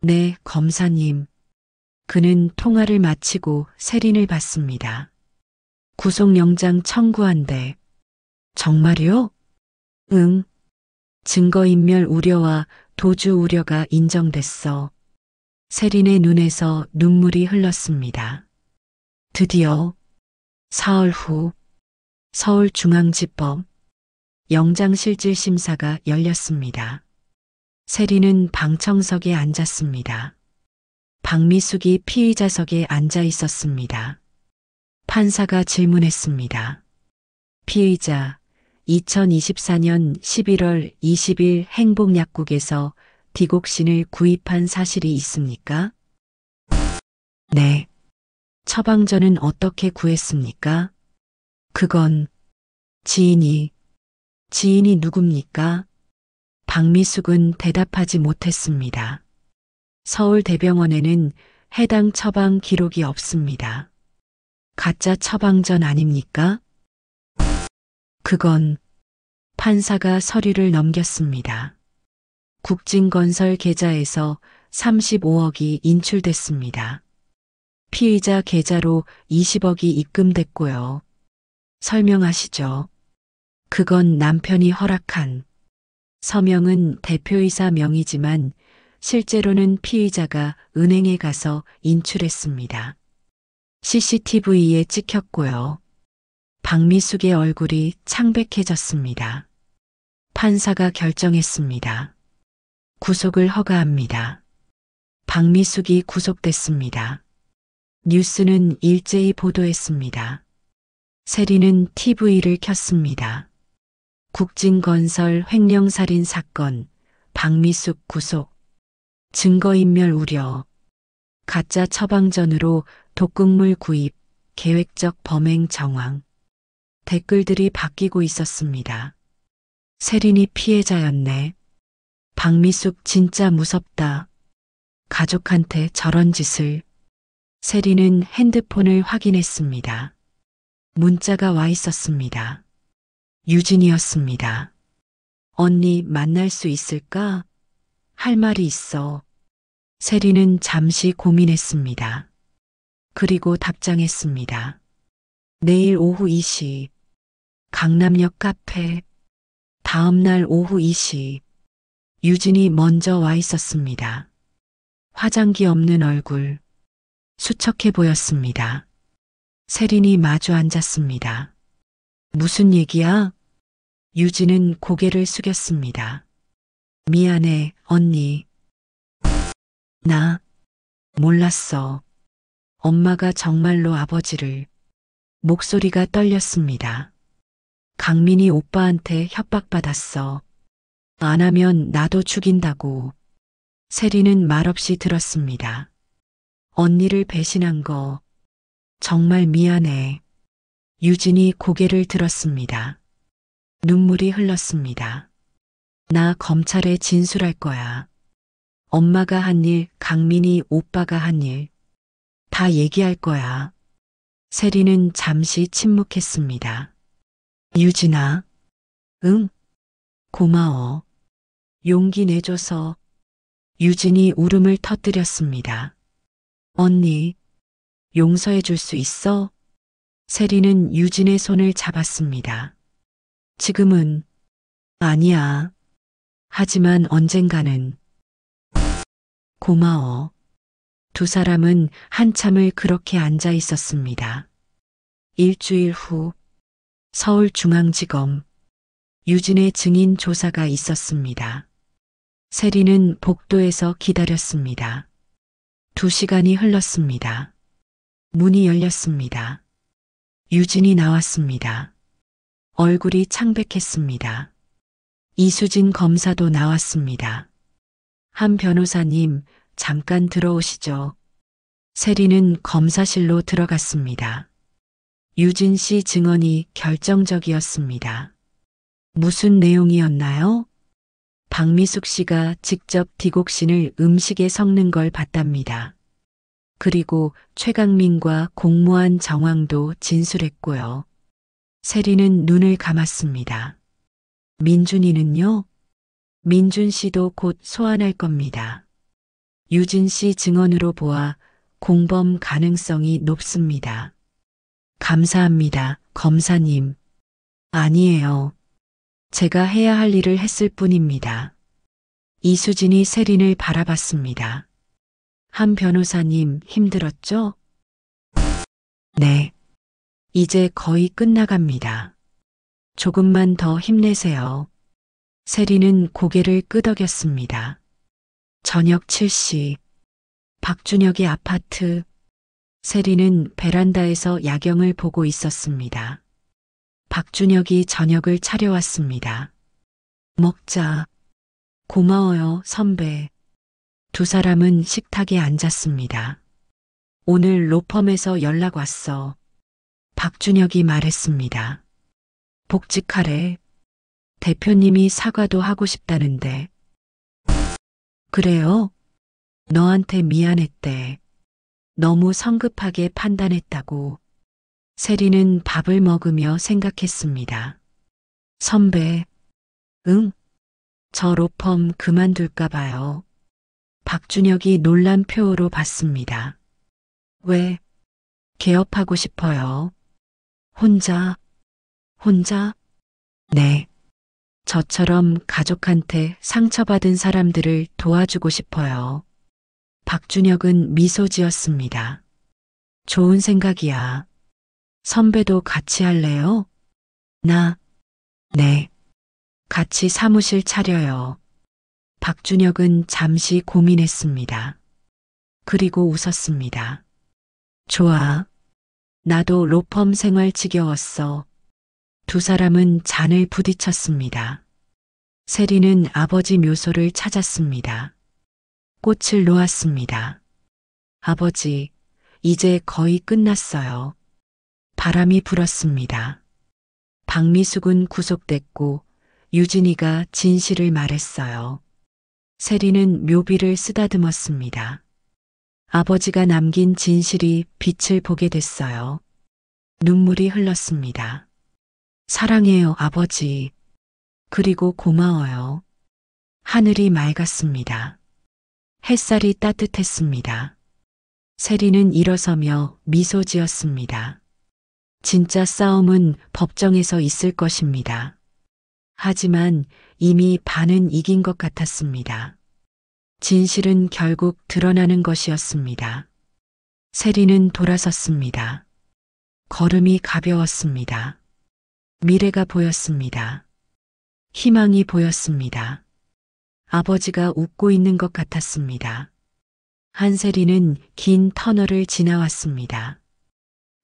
네, 검사님. 그는 통화를 마치고 세린을 봤습니다. 구속영장 청구한대. 정말요? 응. 증거인멸 우려와 도주 우려가 인정됐어. 세린의 눈에서 눈물이 흘렀습니다. 드디어 사흘 후 서울중앙지법 영장실질 심사가 열렸습니다. 세린은 방청석에 앉았습니다. 박미숙이 피의자석에 앉아 있었습니다. 판사가 질문했습니다. 피의자, 2024년 11월 20일 행복약국에서 디곡신을 구입한 사실이 있습니까? 네. 처방전은 어떻게 구했습니까? 그건 지인이 누굽니까? 박미숙은 대답하지 못했습니다. 서울대병원에는 해당 처방 기록이 없습니다. 가짜 처방전 아닙니까? 그건 판사가 서류를 넘겼습니다. 국진건설 계좌에서 35억이 인출됐습니다. 피의자 계좌로 20억이 입금됐고요. 설명하시죠. 그건 남편이 허락한. 서명은 대표이사 명의지만 실제로는 피의자가 은행에 가서 인출했습니다. CCTV에 찍혔고요. 박미숙의 얼굴이 창백해졌습니다. 판사가 결정했습니다. 구속을 허가합니다. 박미숙이 구속됐습니다. 뉴스는 일제히 보도했습니다. 세리는 TV를 켰습니다. 국진건설 횡령살인 사건, 박미숙 구속, 증거인멸 우려, 가짜 처방전으로 독극물 구입, 계획적 범행 정황. 댓글들이 바뀌고 있었습니다. 세린이 피해자였네. 박미숙 진짜 무섭다. 가족한테 저런 짓을. 세린은 핸드폰을 확인했습니다. 문자가 와 있었습니다. 유진이었습니다. 언니 만날 수 있을까? 할 말이 있어. 세린은 잠시 고민했습니다. 그리고 답장했습니다. 내일 오후 2시, 강남역 카페. 다음 날 오후 2시, 유진이 먼저 와 있었습니다. 화장기 없는 얼굴, 수척해 보였습니다. 세린이 마주 앉았습니다. 무슨 얘기야? 유진은 고개를 숙였습니다. 미안해, 언니. 나 몰랐어. 엄마가 정말로 아버지를. 목소리가 떨렸습니다. 강민이 오빠한테 협박받았어. 안 하면 나도 죽인다고. 세리는 말없이 들었습니다. 언니를 배신한 거 정말 미안해. 유진이 고개를 들었습니다. 눈물이 흘렀습니다. 나 검찰에 진술할 거야. 엄마가 한 일, 강민이 오빠가 한 일, 다 얘기할 거야. 세리는 잠시 침묵했습니다. 유진아, 응, 고마워. 용기 내줘서. 유진이 울음을 터뜨렸습니다. 언니, 용서해 줄 수 있어? 세리는 유진의 손을 잡았습니다. 지금은 아니야. 하지만 언젠가는. 고마워. 두 사람은 한참을 그렇게 앉아 있었습니다. 일주일 후 서울중앙지검 유진의 증인 조사가 있었습니다. 세리는 복도에서 기다렸습니다. 2시간이 흘렀습니다. 문이 열렸습니다. 유진이 나왔습니다. 얼굴이 창백했습니다. 이수진 검사도 나왔습니다. 한 변호사님, 잠깐 들어오시죠. 세리는 검사실로 들어갔습니다. 유진 씨 증언이 결정적이었습니다. 무슨 내용이었나요? 박미숙 씨가 직접 디곡신을 음식에 섞는 걸 봤답니다. 그리고 최강민과 공모한 정황도 진술했고요. 세리는 눈을 감았습니다. 민준이는요? 민준 씨도 곧 소환할 겁니다. 유진 씨 증언으로 보아 공범 가능성이 높습니다. 감사합니다, 검사님. 아니에요. 제가 해야 할 일을 했을 뿐입니다. 이수진이 세린을 바라봤습니다. 한 변호사님 힘들었죠? 네. 이제 거의 끝나갑니다. 조금만 더 힘내세요. 세리는 고개를 끄덕였습니다. 저녁 7시 박준혁의 아파트. 세리는 베란다에서 야경을 보고 있었습니다. 박준혁이 저녁을 차려왔습니다. 먹자. 고마워요, 선배. 두 사람은 식탁에 앉았습니다. 오늘 로펌에서 연락 왔어. 박준혁이 말했습니다. 복직하래. 대표님이 사과도 하고 싶다는데. 그래요? 너한테 미안했대. 너무 성급하게 판단했다고. 세리는 밥을 먹으며 생각했습니다. 선배, 응? 저 로펌 그만둘까 봐요. 박준혁이 놀란 표호로 봤습니다. 왜? 개업하고 싶어요. 혼자? 네. 저처럼 가족한테 상처받은 사람들을 도와주고 싶어요. 박준혁은 미소 지었습니다. 좋은 생각이야. 선배도 같이 할래요? 네. 같이 사무실 차려요. 박준혁은 잠시 고민했습니다. 그리고 웃었습니다. 좋아. 나도 로펌 생활 지겨웠어. 두 사람은 잔을 부딪혔습니다. 세리는 아버지 묘소를 찾았습니다. 꽃을 놓았습니다. 아버지, 이제 거의 끝났어요. 바람이 불었습니다. 박미숙은 구속됐고 유진이가 진실을 말했어요. 세리는 묘비를 쓰다듬었습니다. 아버지가 남긴 진실이 빛을 보게 됐어요. 눈물이 흘렀습니다. 사랑해요, 아버지. 그리고 고마워요. 하늘이 맑았습니다. 햇살이 따뜻했습니다. 세리는 일어서며 미소 지었습니다. 진짜 싸움은 법정에서 있을 것입니다. 하지만 이미 반은 이긴 것 같았습니다. 진실은 결국 드러나는 것이었습니다. 세리는 돌아섰습니다. 걸음이 가벼웠습니다. 미래가 보였습니다. 희망이 보였습니다. 아버지가 웃고 있는 것 같았습니다. 한세리는 긴 터널을 지나왔습니다.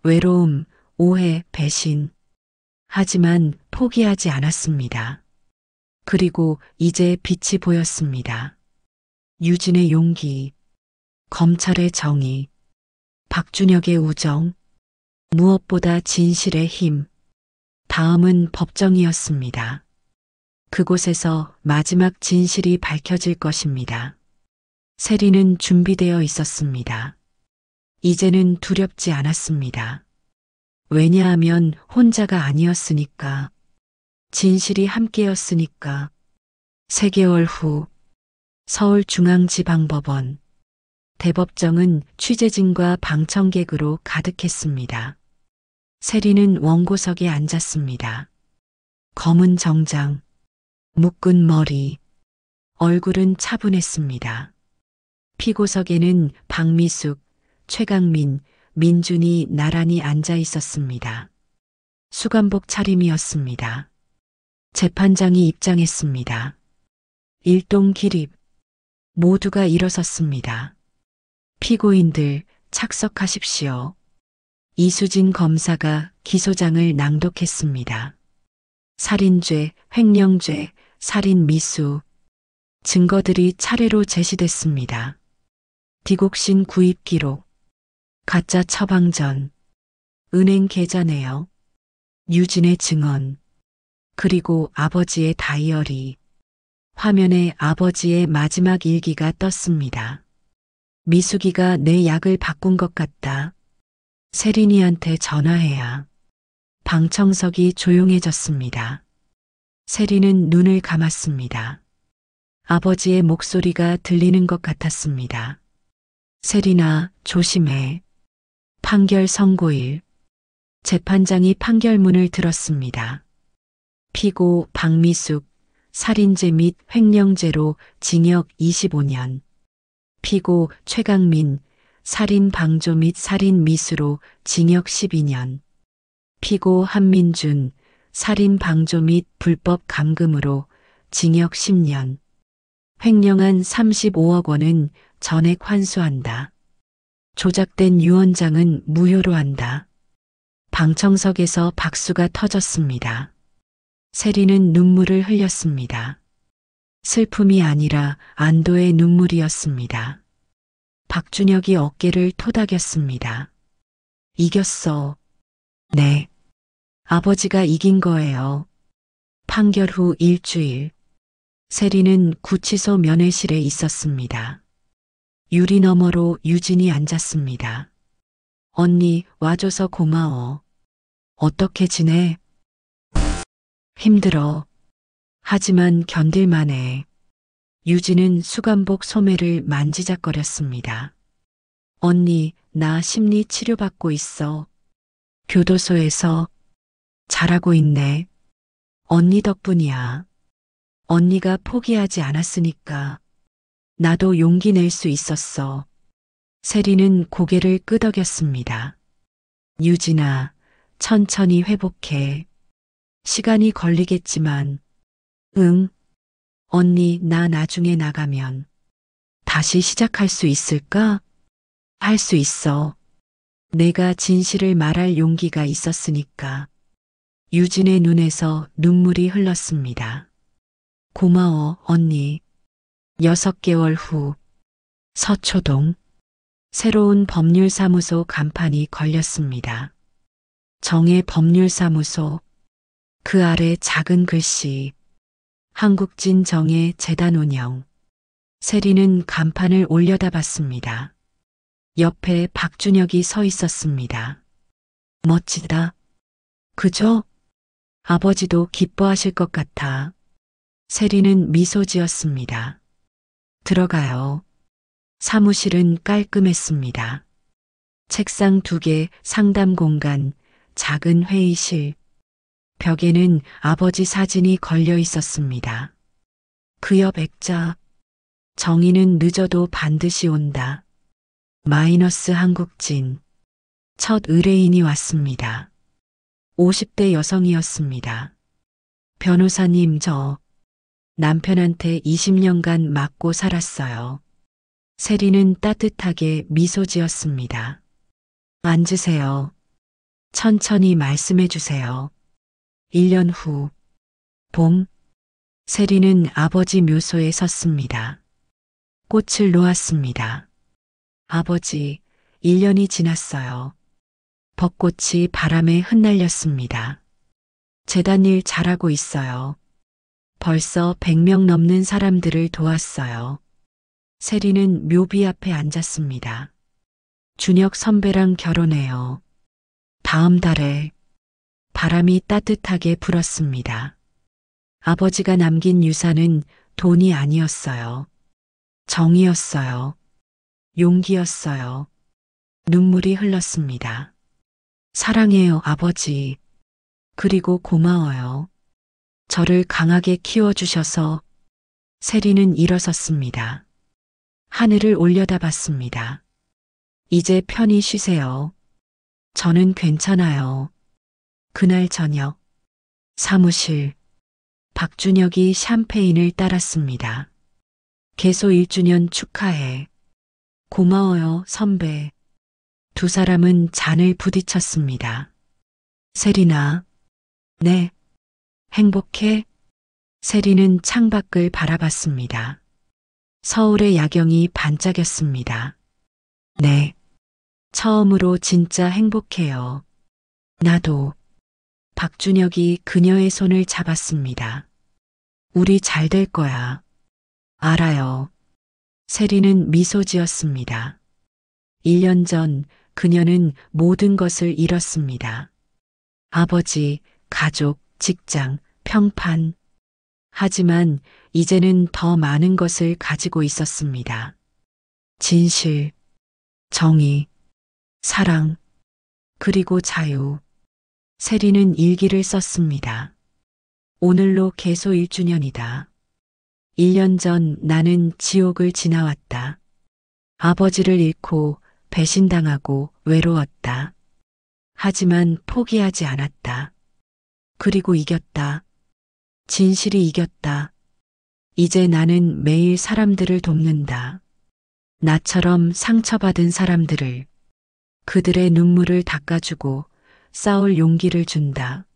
외로움, 오해, 배신. 하지만 포기하지 않았습니다. 그리고 이제 빛이 보였습니다. 유진의 용기, 검찰의 정의, 박준혁의 우정, 무엇보다 진실의 힘. 다음은 법정이었습니다. 그곳에서 마지막 진실이 밝혀질 것입니다. 세리는 준비되어 있었습니다. 이제는 두렵지 않았습니다. 왜냐하면 혼자가 아니었으니까. 진실이 함께였으니까. 3개월 후 서울중앙지방법원 대법정은 취재진과 방청객으로 가득했습니다. 세리는 원고석에 앉았습니다. 검은 정장, 묶은 머리, 얼굴은 차분했습니다. 피고석에는 박미숙, 최강민, 민준이 나란히 앉아 있었습니다. 수감복 차림이었습니다. 재판장이 입장했습니다. 일동 기립. 모두가 일어섰습니다. 피고인들 착석하십시오. 이수진 검사가 기소장을 낭독했습니다. 살인죄, 횡령죄, 살인 미수. 증거들이 차례로 제시됐습니다. 디곡신 구입 기록, 가짜 처방전, 은행 계좌 내역, 유진의 증언, 그리고 아버지의 다이어리. 화면에 아버지의 마지막 일기가 떴습니다. 미숙이가 내 약을 바꾼 것 같다. 세린이한테 전화해야. 방청석이 조용해졌습니다. 세린은 눈을 감았습니다. 아버지의 목소리가 들리는 것 같았습니다. 세린아, 조심해. 판결 선고일. 재판장이 판결문을 들었습니다. 피고 박미숙, 살인죄 및 횡령죄로 징역 25년. 피고 최강민, 살인 방조 및 살인 미수로 징역 12년. 피고 한민준, 살인 방조 및 불법 감금으로 징역 10년. 횡령한 35억 원은 전액 환수한다. 조작된 유언장은 무효로 한다. 방청석에서 박수가 터졌습니다. 세리는 눈물을 흘렸습니다. 슬픔이 아니라 안도의 눈물이었습니다. 박준혁이 어깨를 토닥였습니다. 이겼어. 네. 아버지가 이긴 거예요. 판결 후 일주일. 세리는 구치소 면회실에 있었습니다. 유리 너머로 유진이 앉았습니다. 언니, 와줘서 고마워. 어떻게 지내? 힘들어. 하지만 견딜만해. 유진은 수감복 소매를 만지작거렸습니다. 언니, 나 심리 치료받고 있어. 교도소에서. 잘하고 있네. 언니 덕분이야. 언니가 포기하지 않았으니까. 나도 용기 낼 수 있었어. 세리는 고개를 끄덕였습니다. 유진아, 천천히 회복해. 시간이 걸리겠지만. 응. 언니, 나 나중에 나가면 다시 시작할 수 있을까? 할 수 있어. 내가 진실을 말할 용기가 있었으니까. 유진의 눈에서 눈물이 흘렀습니다. 고마워, 언니. 6개월 후, 서초동. 새로운 법률사무소 간판이 걸렸습니다. 정의 법률사무소. 그 아래 작은 글씨. 한국진 정의 재단 운영. 세리는 간판을 올려다봤습니다. 옆에 박준혁이 서 있었습니다. 멋지다. 그죠? 아버지도 기뻐하실 것 같아. 세리는 미소 지었습니다. 들어가요. 사무실은 깔끔했습니다. 책상 2개, 상담 공간, 작은 회의실. 벽에는 아버지 사진이 걸려 있었습니다. 그 옆 액자. 정의는 늦어도 반드시 온다. 마이너스 한국진. 첫 의뢰인이 왔습니다. 50대 여성이었습니다. 변호사님, 저 남편한테 20년간 맞고 살았어요. 세리는 따뜻하게 미소 지었습니다. 앉으세요. 천천히 말씀해 주세요. 1년 후, 봄, 세리는 아버지 묘소에 섰습니다. 꽃을 놓았습니다. 아버지, 1년이 지났어요. 벚꽃이 바람에 흩날렸습니다. 재단일 잘하고 있어요. 벌써 100명 넘는 사람들을 도왔어요. 세리는 묘비 앞에 앉았습니다. 준혁 선배랑 결혼해요. 다음 달에 바람이 따뜻하게 불었습니다. 아버지가 남긴 유산은 돈이 아니었어요. 정이었어요. 용기였어요. 눈물이 흘렀습니다. 사랑해요, 아버지. 그리고 고마워요. 저를 강하게 키워주셔서. 세리는 일어섰습니다. 하늘을 올려다봤습니다. 이제 편히 쉬세요. 저는 괜찮아요. 그날 저녁, 사무실, 박준혁이 샴페인을 따랐습니다. 개소 1주년 축하해. 고마워요, 선배. 두 사람은 잔을 부딪혔습니다. 세리나. 네. 행복해? 세리는 창밖을 바라봤습니다. 서울의 야경이 반짝였습니다. 네. 처음으로 진짜 행복해요. 나도. 박준혁이 그녀의 손을 잡았습니다. 우리 잘 될 거야. 알아요. 세리는 미소 지었습니다. 1년 전 그녀는 모든 것을 잃었습니다. 아버지, 가족, 직장, 평판. 하지만 이제는 더 많은 것을 가지고 있었습니다. 진실, 정의, 사랑, 그리고 자유. 세리는 일기를 썼습니다. 오늘로 개소 1주년이다. 1년 전 나는 지옥을 지나왔다. 아버지를 잃고 배신당하고 외로웠다. 하지만 포기하지 않았다. 그리고 이겼다. 진실이 이겼다. 이제 나는 매일 사람들을 돕는다. 나처럼 상처받은 사람들을, 그들의 눈물을 닦아주고 싸울 용기를 준다.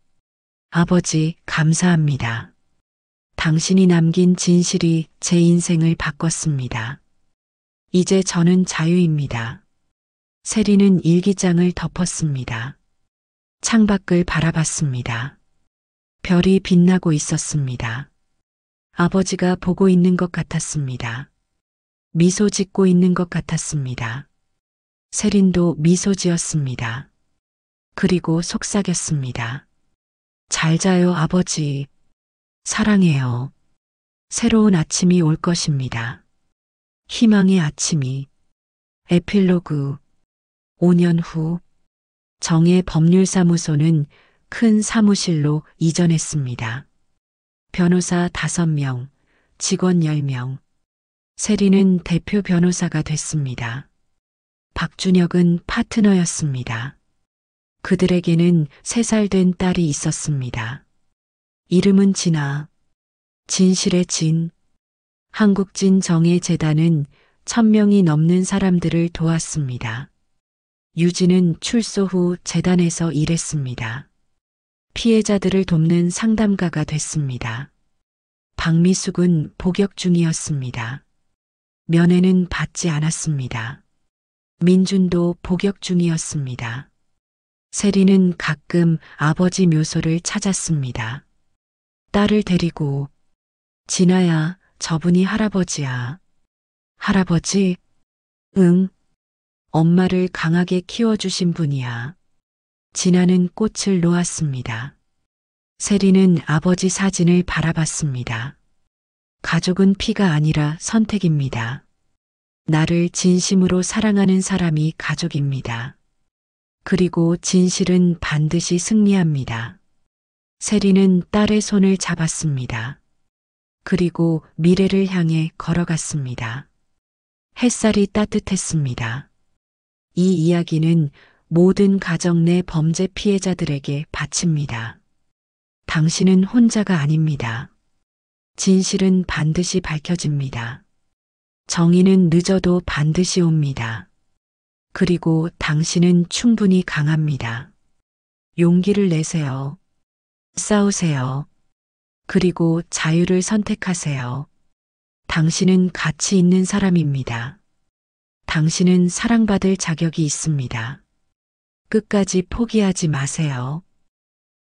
아버지, 감사합니다. 당신이 남긴 진실이 제 인생을 바꿨습니다. 이제 저는 자유입니다. 세리는 일기장을 덮었습니다. 창밖을 바라봤습니다. 별이 빛나고 있었습니다. 아버지가 보고 있는 것 같았습니다. 미소 짓고 있는 것 같았습니다. 세린도 미소 지었습니다. 그리고 속삭였습니다. 잘 자요, 아버지. 사랑해요. 새로운 아침이 올 것입니다. 희망의 아침이. 에필로그. 5년 후, 정의 법률사무소는 큰 사무실로 이전했습니다. 변호사 5명, 직원 10명. 세리는 대표 변호사가 됐습니다. 박준혁은 파트너였습니다. 그들에게는 3살 된 딸이 있었습니다. 이름은 진아. 진실의 진. 한국진 정의재단은 1000명이 넘는 사람들을 도왔습니다. 유진은 출소 후 재단에서 일했습니다. 피해자들을 돕는 상담가가 됐습니다. 박미숙은 복역 중이었습니다. 면회는 받지 않았습니다. 민준도 복역 중이었습니다. 세리는 가끔 아버지 묘소를 찾았습니다. 딸을 데리고. 진아야, 저분이 할아버지야. 할아버지? 응. 엄마를 강하게 키워주신 분이야. 진아는 꽃을 놓았습니다. 세리는 아버지 사진을 바라봤습니다. 가족은 피가 아니라 선택입니다. 나를 진심으로 사랑하는 사람이 가족입니다. 그리고 진실은 반드시 승리합니다. 세리는 딸의 손을 잡았습니다. 그리고 미래를 향해 걸어갔습니다. 햇살이 따뜻했습니다. 이 이야기는 모든 가정 내 범죄 피해자들에게 바칩니다. 당신은 혼자가 아닙니다. 진실은 반드시 밝혀집니다. 정의는 늦어도 반드시 옵니다. 그리고 당신은 충분히 강합니다. 용기를 내세요. 싸우세요. 그리고 자유를 선택하세요. 당신은 가치 있는 사람입니다. 당신은 사랑받을 자격이 있습니다. 끝까지 포기하지 마세요.